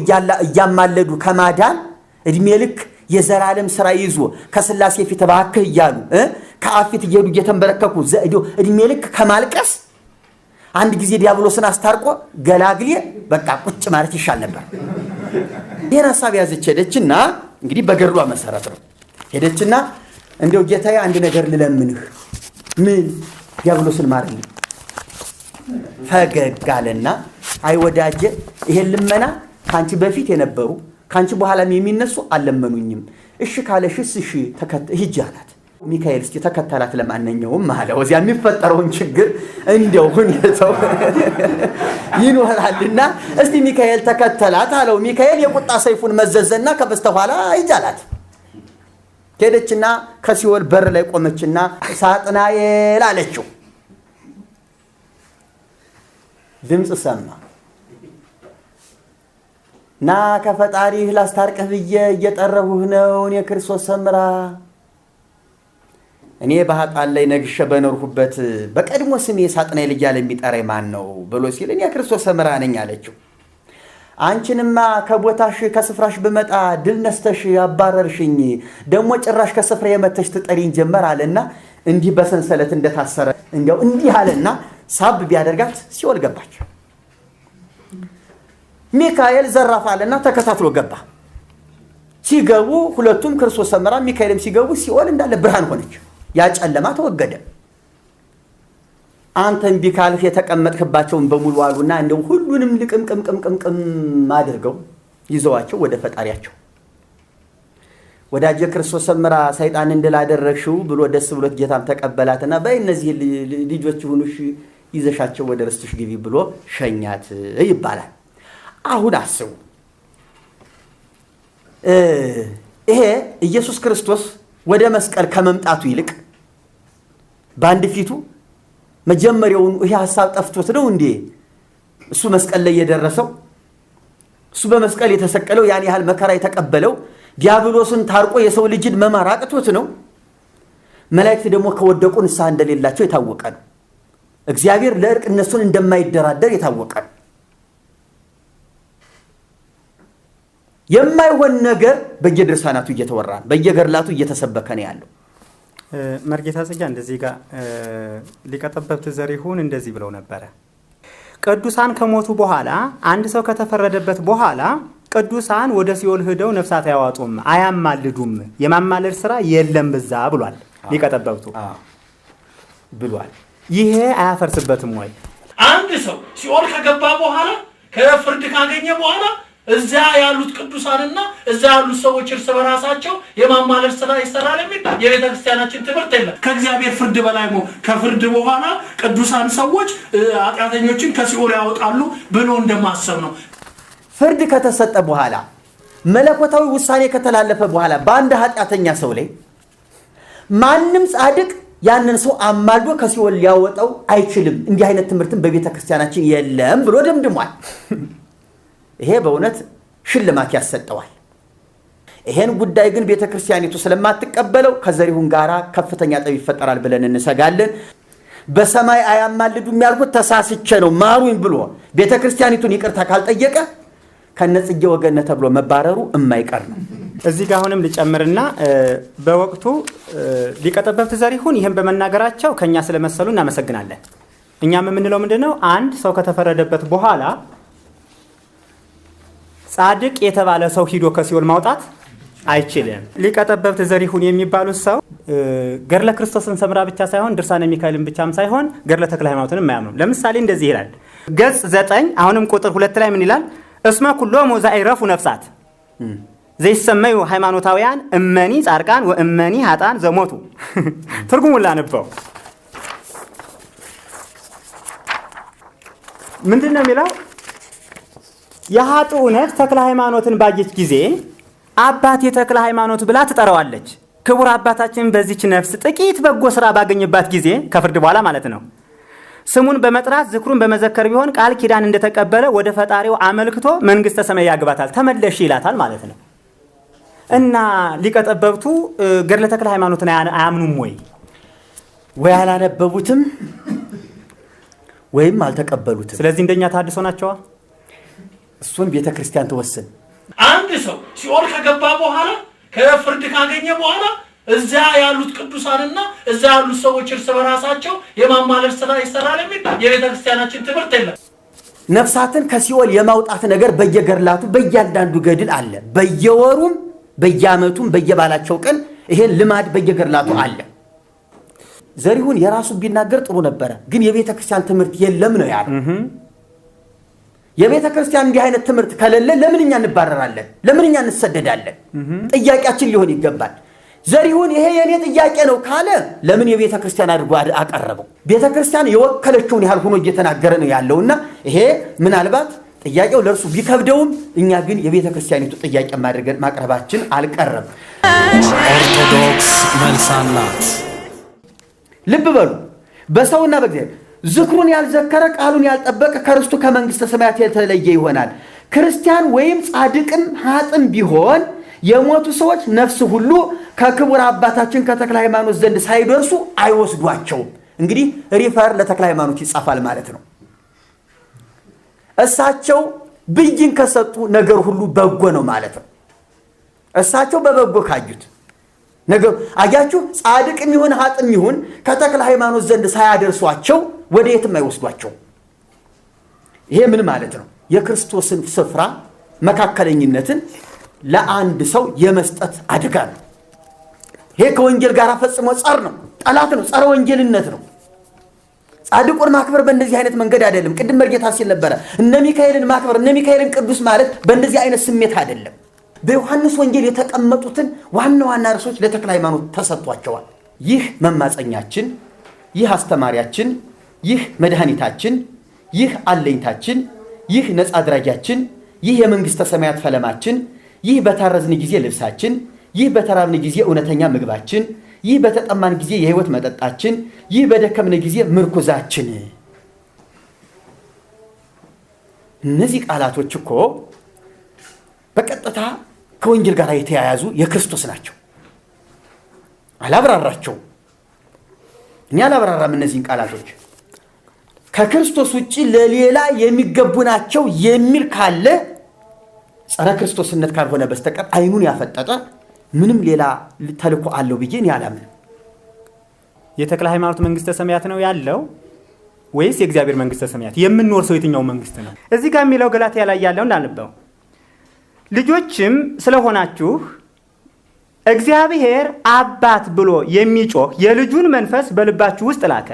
እያማለዱ ከማዳን እድሜ ልክ የዘላለም ስራ ይዞ ከስላሴ ፊት ባክህ እያሉ ከአፊት እየሄዱ እየተንበረከኩ እድሜ ልክ ከማልቀስ አንድ ጊዜ ዲያብሎስን አስታርቆ ገላግሌ በቃ ቁጭ ማለት ይሻል ነበር። ይሄን ሐሳብ ያዘች ሄደችና እንግዲህ በገድሏ መሰረት ነው ሄደችና እንደው ጌታዬ አንድ ነገር ልለምንህ። ምን? ዲያብሎስን ማርልኝ። ፈገግ አለና አይ ወዳጄ ይሄን ልመና ካንቺ በፊት የነበሩ ካንቺ በኋላም የሚነሱ አልለመኑኝም። እሺ ካለሽስ እሺ ሂጂ አላት። ሚካኤል እስቲ ተከተላት ለማንኛውም አለ። ወዚያ የሚፈጠረውን ችግር እንደው ሁኔታው ይኖራልና እስቲ ሚካኤል ተከተላት አለው። ሚካኤል የቁጣ ሰይፉን መዘዘና ከበስተኋላ ሂጂ አላት። ሄደችና ከሲኦል በር ላይ ቆመችና ሳጥናኤል አለችው። ድምፅ ሰማ። ና ከፈጣሪህ ላስታርቅህ ብዬ እየጠራሁህ ነው። እኔ ክርስቶስ ሰምራ እኔ በኃጥአን ላይ ነግሼ በኖርሁበት በቀድሞ ስሜ ሳጥናኤል እያለ የሚጠራኝ ማን ነው ብሎ ሲል እኔ ክርስቶስ ሰምራ ነኝ አለችው። አንቺንማ ከቦታሽ ከስፍራሽ ብመጣ ድል ነስተሽ አባረርሽኝ፣ ደግሞ ጭራሽ ከስፍራ የመተሽ ትጠሪኝ ጀመር አለና እንዲህ በሰንሰለት እንደታሰረ እንዲያው እንዲህ አለና ሳብ ቢያደርጋት ሲኦል ገባች። ሚካኤል ዘራፍ አለና ተከታትሎ ገባ። ሲገቡ ሁለቱም ክርስቶስ ሰምራ ሚካኤልም ሲገቡ ሲኦል እንዳለ ብርሃን ሆነች። ያ ጨለማ ተወገደ። አንተም ቢካልህ የተቀመጥክባቸውን በሙሉ አሉና እንደው ሁሉንም ልቅምቅምቅምቅም አድርገው ይዘዋቸው ወደ ፈጣሪያቸው። ወዳጄ ክርስቶስ ሰምራ ሰይጣን እንድላደረግሽው ብሎ ደስ ብሎት ጌታም ተቀበላትና በይ እነዚህ ልጆች ሁኑሽ ይዘሻቸው ወደ ርስትሽ ግቢ ብሎ ሸኛት ይባላል። አሁን አስቡ፣ ይሄ ኢየሱስ ክርስቶስ ወደ መስቀል ከመምጣቱ ይልቅ በአንድ ፊቱ መጀመሪያውን ይሄ ሐሳብ ጠፍቶት ነው እንዴ እሱ መስቀል ላይ የደረሰው? እሱ በመስቀል የተሰቀለው ያን ያህል መከራ የተቀበለው ዲያብሎስን ታርቆ የሰው ልጅን መማር አቅቶት ነው? መላእክት ደግሞ ከወደቁ ንስሐ እንደሌላቸው የታወቀ ነው። እግዚአብሔር ለእርቅ እነሱን እንደማይደራደር የታወቀ ነው። የማይሆን ነገር በየድርሳናቱ እየተወራ ነው፣ በየገድላቱ እየተሰበከ ነው ያለው።
መርጌታ ጽጌ እንደዚህ ጋር ሊቀ ጠበብት ዘሪሁን እንደዚህ ብለው ነበረ። ቅዱሳን ከሞቱ በኋላ አንድ ሰው ከተፈረደበት በኋላ ቅዱሳን ወደ ሲኦል ሄደው ነፍሳት አያዋጡም፣ አያማልዱም፣ የማማለድ ስራ የለም በዛ ብሏል ሊቀ ጠበብቱ
ብሏል።
ይሄ አያፈርስበትም ወይ?
አንድ ሰው ሲኦል ከገባ በኋላ ከፍርድ ካገኘ በኋላ እዛ ያሉት ቅዱሳንና እዛ ያሉት ሰዎች እርስ በራሳቸው የማማለድ ስራ ይሰራል የሚል የቤተ ክርስቲያናችን ትምህርት የለም። ከእግዚአብሔር ፍርድ በላይ ነው። ከፍርድ በኋላ ቅዱሳን ሰዎች ኃጢአተኞችን ከሲኦል ያወጣሉ ብሎ እንደማሰብ ነው።
ፍርድ ከተሰጠ በኋላ መለኮታዊ ውሳኔ ከተላለፈ በኋላ በአንድ ኃጢአተኛ ሰው ላይ ማንም ጻድቅ ያንን ሰው አማልዶ ከሲኦል ሊያወጣው አይችልም። እንዲህ አይነት ትምህርትን በቤተ ክርስቲያናችን የለም ብሎ ደምድሟል። ይሄ በእውነት ሽልማት ያሰጠዋል። ይሄን ጉዳይ ግን ቤተ ክርስቲያኒቱ ስለማትቀበለው ከዘሪሁን ጋራ ከፍተኛ ጠብ ይፈጠራል ብለን እንሰጋለን። በሰማይ አያማልዱም ያልኩት ተሳስቼ ነው ማሩኝ ብሎ ቤተ ክርስቲያኒቱን ይቅርታ ካልጠየቀ ከነጽጌ ወገነ ተብሎ መባረሩ የማይቀር ነው።
እዚህ ጋር አሁንም ልጨምርና በወቅቱ ሊቀ ጠበብት ዘሪሁን ይሄን በመናገራቸው ከኛ ስለመሰሉ እናመሰግናለን። እኛም የምንለው ምንድነው? አንድ ሰው ከተፈረደበት በኋላ ጻድቅ የተባለ ሰው ሂዶ ከሲኦል ማውጣት አይችልም። ሊቀ ጠበብት ዘሪሁን የሚባሉት ሰው ገድለ ክርስቶስን ሰምራ ብቻ ሳይሆን ድርሳነ ሚካኤልን ብቻም ሳይሆን ገድለ ተክለ ሃይማኖትን የማያምኑ። ለምሳሌ እንደዚህ ይላል ገጽ 9 አሁንም ቁጥር 2 ላይ ምን ይላል? እስመ ኩሎሙ ዘአይረፉ ነፍሳት ዘይሰመዩ ሃይማኖታውያን እመኒ ጻድቃን ወእመኒ ኃጥአን ዘሞቱ። ትርጉሙን ላነበው። ምንድን ነው የሚለው? የኃጥኡ ነፍስ ተክለ ሃይማኖትን ባየች ጊዜ አባቴ ተክለ ሃይማኖት ብላ ትጠራዋለች። ክቡር አባታችን በዚች ነፍስ ጥቂት በጎ ስራ ባገኘባት ጊዜ ከፍርድ በኋላ ማለት ነው ስሙን በመጥራት ዝክሩን በመዘከር ቢሆን ቃል ኪዳን እንደተቀበለ ወደ ፈጣሪው አመልክቶ መንግስተ ሰማይ ያግባታል፣ ተመለሽ ይላታል ማለት ነው። እና ሊቀ ጠበብቱ ገድለ ተክለ ሃይማኖትን አያምኑም ወይ
አላነበቡትም ወይም አልተቀበሉትም።
ስለዚህ እንደኛ ታድሶ ናቸዋ።
እሱን ቤተ ክርስቲያን ተወሰን።
አንድ ሰው ሲኦል ከገባ በኋላ ከፍርድ ካገኘ በኋላ እዛ ያሉት ቅዱሳንና እዛ ያሉት ሰዎች እርስ በራሳቸው የማማለል ስራ ይሰራል የሚል የቤተ ክርስቲያናችን ትምህርት የለም።
ነፍሳትን ከሲኦል የማውጣት ነገር በየገድላቱ በእያንዳንዱ ገድል አለ። በየወሩም በየዓመቱም በየባላቸው ቀን ይሄን ልማድ በየገድላቱ አለ። ዘሪሁን የራሱ ቢናገር ጥሩ ነበረ፣ ግን የቤተ ክርስቲያን ትምህርት የለም ነው ያለው። የቤተ ክርስቲያን እንዲህ አይነት ትምህርት ከሌለ ለምን እኛ እንባረራለን? ለምን እኛ እንሰደዳለን? ጥያቄያችን ሊሆን ይገባል። ዘሪሁን ይሄ የኔ ጥያቄ ነው ካለ ለምን የቤተ ክርስቲያን አድርጎ አቀረበው? ቤተ ክርስቲያን የወከለችውን ያህል ሆኖ እየተናገረ ነው ያለውና ይሄ ምናልባት ጥያቄው ለእርሱ ቢከብደውም እኛ ግን የቤተ ክርስቲያኒቱ ጥያቄ ማቅረባችን አልቀረም።
ኦርቶዶክስ መልስ አላት።
ልብ በሉ። በሰውና በእግዚአብሔር ዝክሩን ያልዘከረ ቃሉን ያልጠበቀ ከርስቱ ከመንግስተ ሰማያት የተለየ ይሆናል። ክርስቲያን ወይም ጻድቅም ኃጥም ቢሆን የሞቱ ሰዎች ነፍስ ሁሉ ከክቡር አባታችን ከተክለ ሃይማኖት ዘንድ ሳይደርሱ አይወስዷቸውም። እንግዲህ ሪፈር ለተክለ ሃይማኖት ይጻፋል ማለት ነው። እሳቸው ብይን ከሰጡ ነገር ሁሉ በጎ ነው ማለት ነው። እሳቸው በበጎ ካዩት ነገር አያችሁ፣ ጻድቅም ይሁን ኃጥም ይሁን ከተክለ ሃይማኖት ዘንድ ሳያደርሷቸው ወደ የትም አይወስዷቸው። ይሄ ምን ማለት ነው? የክርስቶስን ስፍራ መካከለኝነትን ለአንድ ሰው የመስጠት አደጋ ነው። ይሄ ከወንጌል ጋር ፈጽሞ ጸር ነው፣ ጠላት ነው፣ ጸረ ወንጌልነት ነው። ጻድቁን ማክበር በእንደዚህ አይነት መንገድ አይደለም። ቅድም መርጌታ ሲል ነበረ እነ ሚካኤልን ማክበር፣ እነ ሚካኤልን ቅዱስ ማለት በእንደዚህ አይነት ስሜት አይደለም። በዮሐንስ ወንጌል የተቀመጡትን ዋና ዋና ርዕሶች ለተክለ ሃይማኖት ተሰጥቷቸዋል። ይህ መማፀኛችን፣ ይህ አስተማሪያችን፣ ይህ መድኃኒታችን፣ ይህ አለኝታችን፣ ይህ ነፃ አድራጊያችን፣ ይህ የመንግስተ ሰማያት ፈለማችን፣ ይህ በታረዝን ጊዜ ልብሳችን፣ ይህ በተራብን ጊዜ እውነተኛ ምግባችን፣ ይህ በተጠማን ጊዜ የህይወት መጠጣችን፣ ይህ በደከምን ጊዜ ምርኩዛችን። እነዚህ ቃላቶች እኮ በቀጥታ ከወንጌል ጋር የተያያዙ የክርስቶስ ናቸው። አላብራራቸውም። እኔ አላብራራም። እነዚህን ቃላቶች ከክርስቶስ ውጪ ለሌላ የሚገቡ ናቸው የሚል ካለ ጸረ ክርስቶስነት ካልሆነ በስተቀር አይኑን ያፈጠጠ ምንም ሌላ ተልኮ አለው ብዬ እኔ አላምንም።
የተክለ ሃይማኖት መንግስተ ሰማያት ነው ያለው ወይስ የእግዚአብሔር መንግስተ ሰማያት? የምንወርሰው የትኛው መንግስት ነው? እዚህ ጋር የሚለው ገላትያ ላይ ያለው እንዳልነበው ልጆችም ስለሆናችሁ እግዚአብሔር አባት ብሎ የሚጮህ የልጁን መንፈስ በልባችሁ ውስጥ ላከ።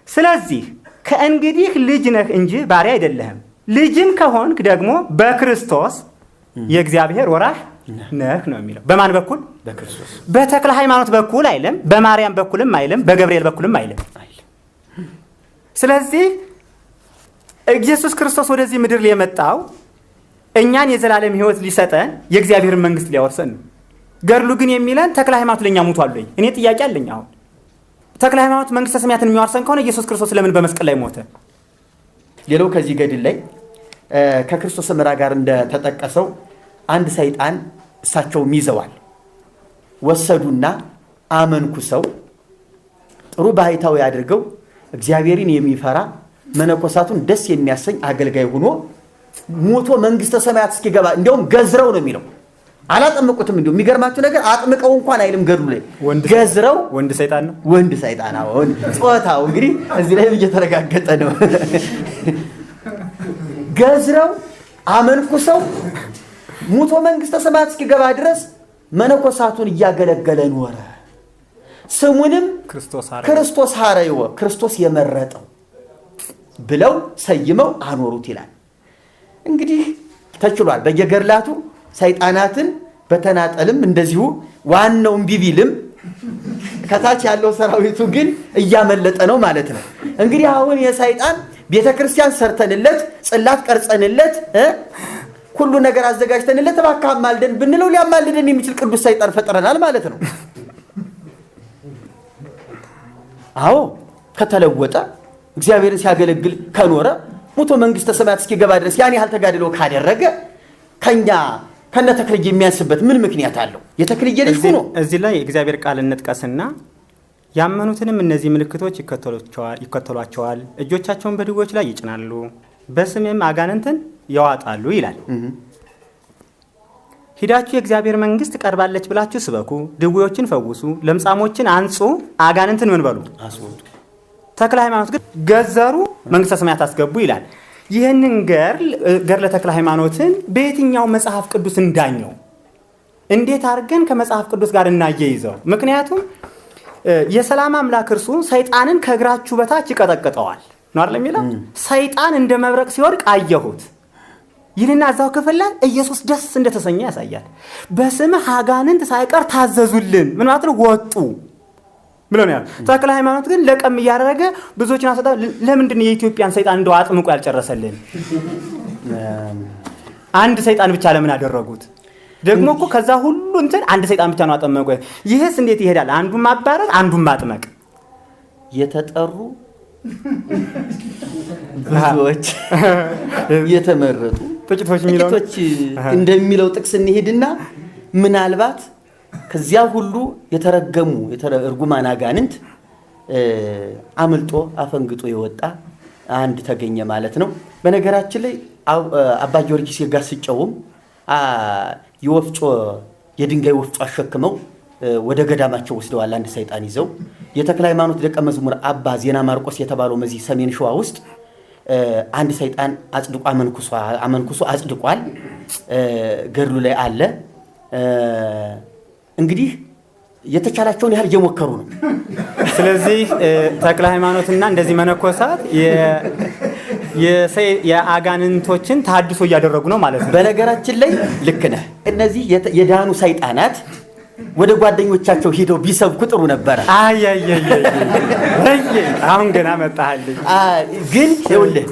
ስለዚህ ከእንግዲህ ልጅ ነህ እንጂ ባሪያ አይደለህም። ልጅም ከሆንክ ደግሞ በክርስቶስ የእግዚአብሔር ወራሽ ነህ ነው የሚለው። በማን በኩል?
በክርስቶስ።
በተክለ ሃይማኖት በኩል አይልም፣ በማርያም በኩልም አይልም፣ በገብርኤል በኩልም አይልም። ስለዚህ ኢየሱስ ክርስቶስ ወደዚህ ምድር የመጣው እኛን የዘላለም ህይወት ሊሰጠን የእግዚአብሔርን መንግስት ሊያወርሰን ነው። ገድሉ ግን የሚለን ተክለ ሃይማኖት ለኛ ሞቷል ወይ? እኔ ጥያቄ አለኝ። አሁን ተክለ ሃይማኖት መንግስተ ሰማያትን የሚያወርሰን ከሆነ ኢየሱስ ክርስቶስ ለምን በመስቀል ላይ ሞተ?
ሌላው ከዚህ ገድል ላይ ከክርስቶስ ሰምራ ጋር እንደተጠቀሰው አንድ ሰይጣን እሳቸውም ይዘዋል። ወሰዱና አመንኩሰው ጥሩ ባህታዊ አድርገው እግዚአብሔርን የሚፈራ መነኮሳቱን ደስ የሚያሰኝ አገልጋይ ሆኖ ሞቶ መንግስተ ሰማያት እስኪገባ እንደውም ገዝረው ነው የሚለው። አላጠመቁትም። እንደውም የሚገርማችሁ ነገር አጥምቀው እንኳን አይልም ገድሉ ላይ ገዝረው።
ወንድ ሰይጣን ነው።
ወንድ ሰይጣን ነው። ጾታው እንግዲህ እዚህ ላይ እየተረጋገጠ ነው። ገዝረው አመንኩሰው ሞቶ መንግስተ ሰማያት እስኪገባ ድረስ መነኮሳቱን እያገለገለ ኖረ። ስሙንም ክርስቶስ ሐረዮ ክርስቶስ የመረጠው ብለው ሰይመው አኖሩት ይላል። እንግዲህ ተችሏል። በየገድላቱ ሰይጣናትን በተናጠልም እንደዚሁ ዋናውን ቢቢልም ከታች ያለው ሰራዊቱ ግን እያመለጠ ነው ማለት ነው። እንግዲህ አሁን የሰይጣን ቤተክርስቲያን ሰርተንለት ጽላት ቀርጸንለት ሁሉ ነገር አዘጋጅተንለት እባክህ አማልደን ብንለው ሊያማልደን የሚችል ቅዱስ ሰይጣን ፈጥረናል ማለት ነው። አዎ ከተለወጠ እግዚአብሔርን ሲያገለግል ከኖረ ሞቶ መንግስተ ሰማያት እስኪገባ ድረስ ያን ያህል ተጋድሎ ካደረገ ከኛ ከነተክልዬ የሚያንስበት ምን ምክንያት አለው? የተክልዬ ልጅ ሆኖ
እዚህ ላይ እግዚአብሔር ቃል እንጥቀስና ያመኑትንም እነዚህ ምልክቶች ይከተሏቸዋል፣ እጆቻቸውን በድዌዎች ላይ ይጭናሉ፣ በስሜም አጋንንትን ያዋጣሉ ይላል። ሂዳችሁ የእግዚአብሔር መንግስት ቀርባለች ብላችሁ ስበኩ፣ ድዌዎችን ፈውሱ፣ ለምጻሞችን አንጹ፣ አጋንንትን ምን በሉ አስወጡ። ተክለ ሃይማኖት ግን ገዘሩ፣ መንግስተ ሰማያት አስገቡ ይላል። ይህንን ገድለ ተክለ ሃይማኖትን በየትኛው መጽሐፍ ቅዱስ እንዳኘው እንዴት አድርገን ከመጽሐፍ ቅዱስ ጋር እናያይዘው? ምክንያቱም የሰላም አምላክ እርሱ ሰይጣንን ከእግራችሁ በታች ይቀጠቅጠዋል ነው አይደል የሚለው? ሰይጣን እንደ መብረቅ ሲወድቅ አየሁት ይልና እዛው ክፍል ላይ ኢየሱስ ደስ እንደተሰኘ ያሳያል። በስምህ አጋንንት ሳይቀር ታዘዙልን ምን ማለት ነው? ወጡ ብሎ ነው። ተክለ ሃይማኖት ግን ለቀም እያደረገ ብዙዎችን አሰጣ። ለምንድን ነው የኢትዮጵያን ሰይጣን እንደው አጥምቆ ያልጨረሰልን? አንድ ሰይጣን ብቻ ለምን አደረጉት? ደግሞ እኮ ከዛ ሁሉ እንትን አንድ ሰይጣን ብቻ ነው አጠመቁ። ይሄስ እንዴት ይሄዳል? አንዱን ማባረር አንዱን ማጥመቅ።
የተጠሩ ብዙዎች የተመረጡ ጥቂቶች እንደሚለው ጥቅስ እንሄድና ምናልባት ከዚያ ሁሉ የተረገሙ እርጉማን አጋንንት አምልጦ አፈንግጦ የወጣ አንድ ተገኘ ማለት ነው። በነገራችን ላይ አባ ጊዮርጊስ የጋስጨውም የድንጋይ ወፍጮ አሸክመው ወደ ገዳማቸው ወስደዋል። አንድ ሰይጣን ይዘው የተክለ ሃይማኖት ደቀ መዝሙር አባ ዜና ማርቆስ የተባለው መዚህ ሰሜን ሸዋ ውስጥ አንድ ሰይጣን አጽድቆ አመንኩሶ አጽድቋል። ገድሉ ላይ አለ። እንግዲህ የተቻላቸውን ያህል እየሞከሩ ነው። ስለዚህ ተክለ ሃይማኖትና እንደዚህ መነኮሳት የአጋንንቶችን ታድሶ እያደረጉ ነው ማለት ነው። በነገራችን ላይ ልክ ነህ። እነዚህ የዳኑ ሰይጣናት ወደ ጓደኞቻቸው ሄደው ቢሰብኩ ጥሩ ነበረ። አሁን ገና መጣህልኝ። ግን ይኸውልህ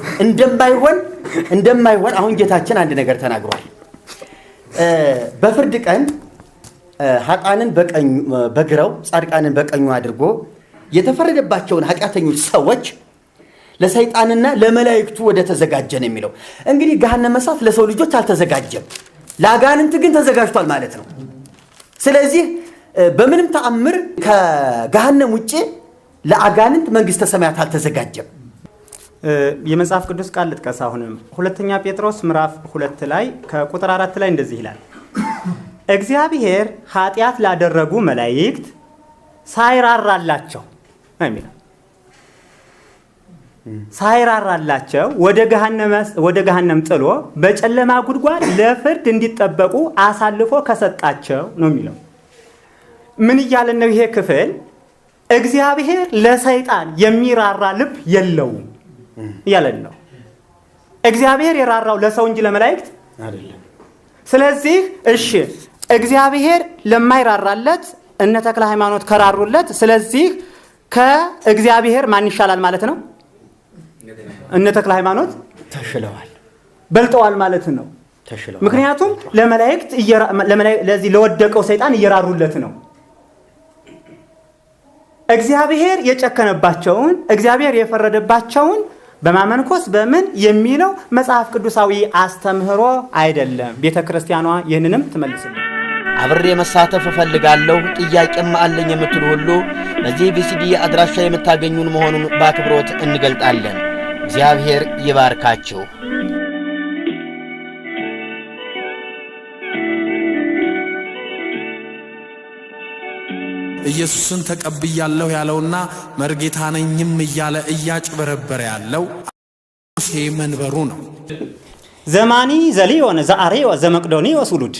እንደማይሆን አሁን ጌታችን አንድ ነገር ተናግሯል። በፍርድ ቀን ኃጥአንን በግራው ጻድቃንን በቀኙ አድርጎ የተፈረደባቸውን ኃጢአተኞች ሰዎች ለሰይጣንና ለመላእክቱ ወደ ተዘጋጀ ነው የሚለው። እንግዲህ ገሃነመ እሳት ለሰው ልጆች አልተዘጋጀም፣ ለአጋንንት ግን ተዘጋጅቷል ማለት ነው። ስለዚህ በምንም ተአምር ከገሃነም ውጪ ለአጋንንት መንግስተ ሰማያት አልተዘጋጀም። የመጽሐፍ ቅዱስ ቃል ልጥቀስ። አሁንም ሁለተኛ ጴጥሮስ ምዕራፍ 2 ላይ ከቁጥር 4 ላይ እንደዚህ ይላል፣ እግዚአብሔር ኃጢአት ላደረጉ መላእክት ሳይራራላቸው የሚለው ሳይራራላቸው ወደ ገሃነም ጥሎ በጨለማ ጉድጓድ ለፍርድ እንዲጠበቁ አሳልፎ ከሰጣቸው ነው የሚለው። ምን እያለን ነው ይሄ ክፍል? እግዚአብሔር ለሰይጣን የሚራራ ልብ የለውም እያለን ነው። እግዚአብሔር የራራው ለሰው እንጂ ለመላእክት አይደለም። ስለዚህ እሺ እግዚአብሔር ለማይራራለት እነ ተክለ ሃይማኖት ከራሩለት፣ ስለዚህ ከእግዚአብሔር ማን ይሻላል ማለት ነው? እነ ተክለ ሃይማኖት ተሽለዋል፣ በልጠዋል ማለት ነው። ተሽለዋል። ምክንያቱም ለመላእክት ለዚህ ለወደቀው ሰይጣን እየራሩለት ነው። እግዚአብሔር የጨከነባቸውን እግዚአብሔር የፈረደባቸውን በማመንኮስ በምን የሚለው መጽሐፍ ቅዱሳዊ አስተምህሮ አይደለም። ቤተክርስቲያኗ ይህንንም ትመልስልኝ።
አብሬ መሳተፍ እፈልጋለሁ፣ ጥያቄም አለኝ የምትሉ ሁሉ በዚህ ቪሲዲ አድራሻ የምታገኙን መሆኑን በአክብሮት እንገልጣለን። እግዚአብሔር ይባርካችሁ።
ኢየሱስን ተቀብያለሁ ያለውና መርጌታ ነኝም እያለ እያጭበረበረ ያለው ሙሴ መንበሩ ነው።
ዘማኒ ዘሊዮን ዘአሬዎስ ዘመቅዶኒዎስ ውሉድ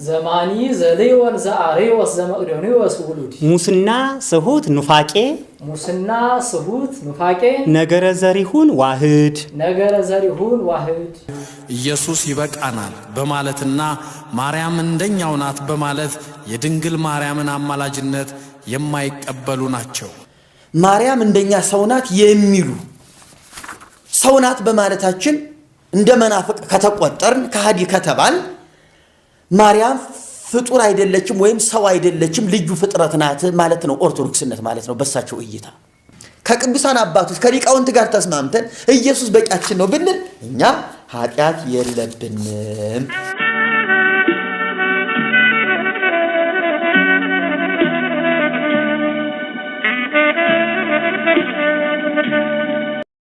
ዘማኒ ዘሊዮን ዘአሬዎስ ዘመቅዶኒዎስ ውሉድ
ሙስና ስሁት ኑፋቄ
ሙስና ስሁት ኑፋቄ
ነገረ ዘሪሁን ዋህድ
ነገረ ዘሪሁን ዋህድ
ኢየሱስ ይበቃናል በማለትና ማርያም እንደኛው ናት በማለት የድንግል ማርያምን አማላጅነት የማይቀበሉ ናቸው።
ማርያም እንደኛ ሰው ናት የሚሉ ሰው ናት በማለታችን እንደ መናፍቅ ከተቆጠርን ከሃዲ ከተባል ማርያም ፍጡር አይደለችም ወይም ሰው አይደለችም ልዩ ፍጥረት ናት ማለት ነው ኦርቶዶክስነት ማለት ነው በሳቸው እይታ። ከቅዱሳን አባቶች ከሊቃውንት ጋር ተስማምተን ኢየሱስ በቂያችን ነው ብንል እኛ ኃጢአት የለብንም።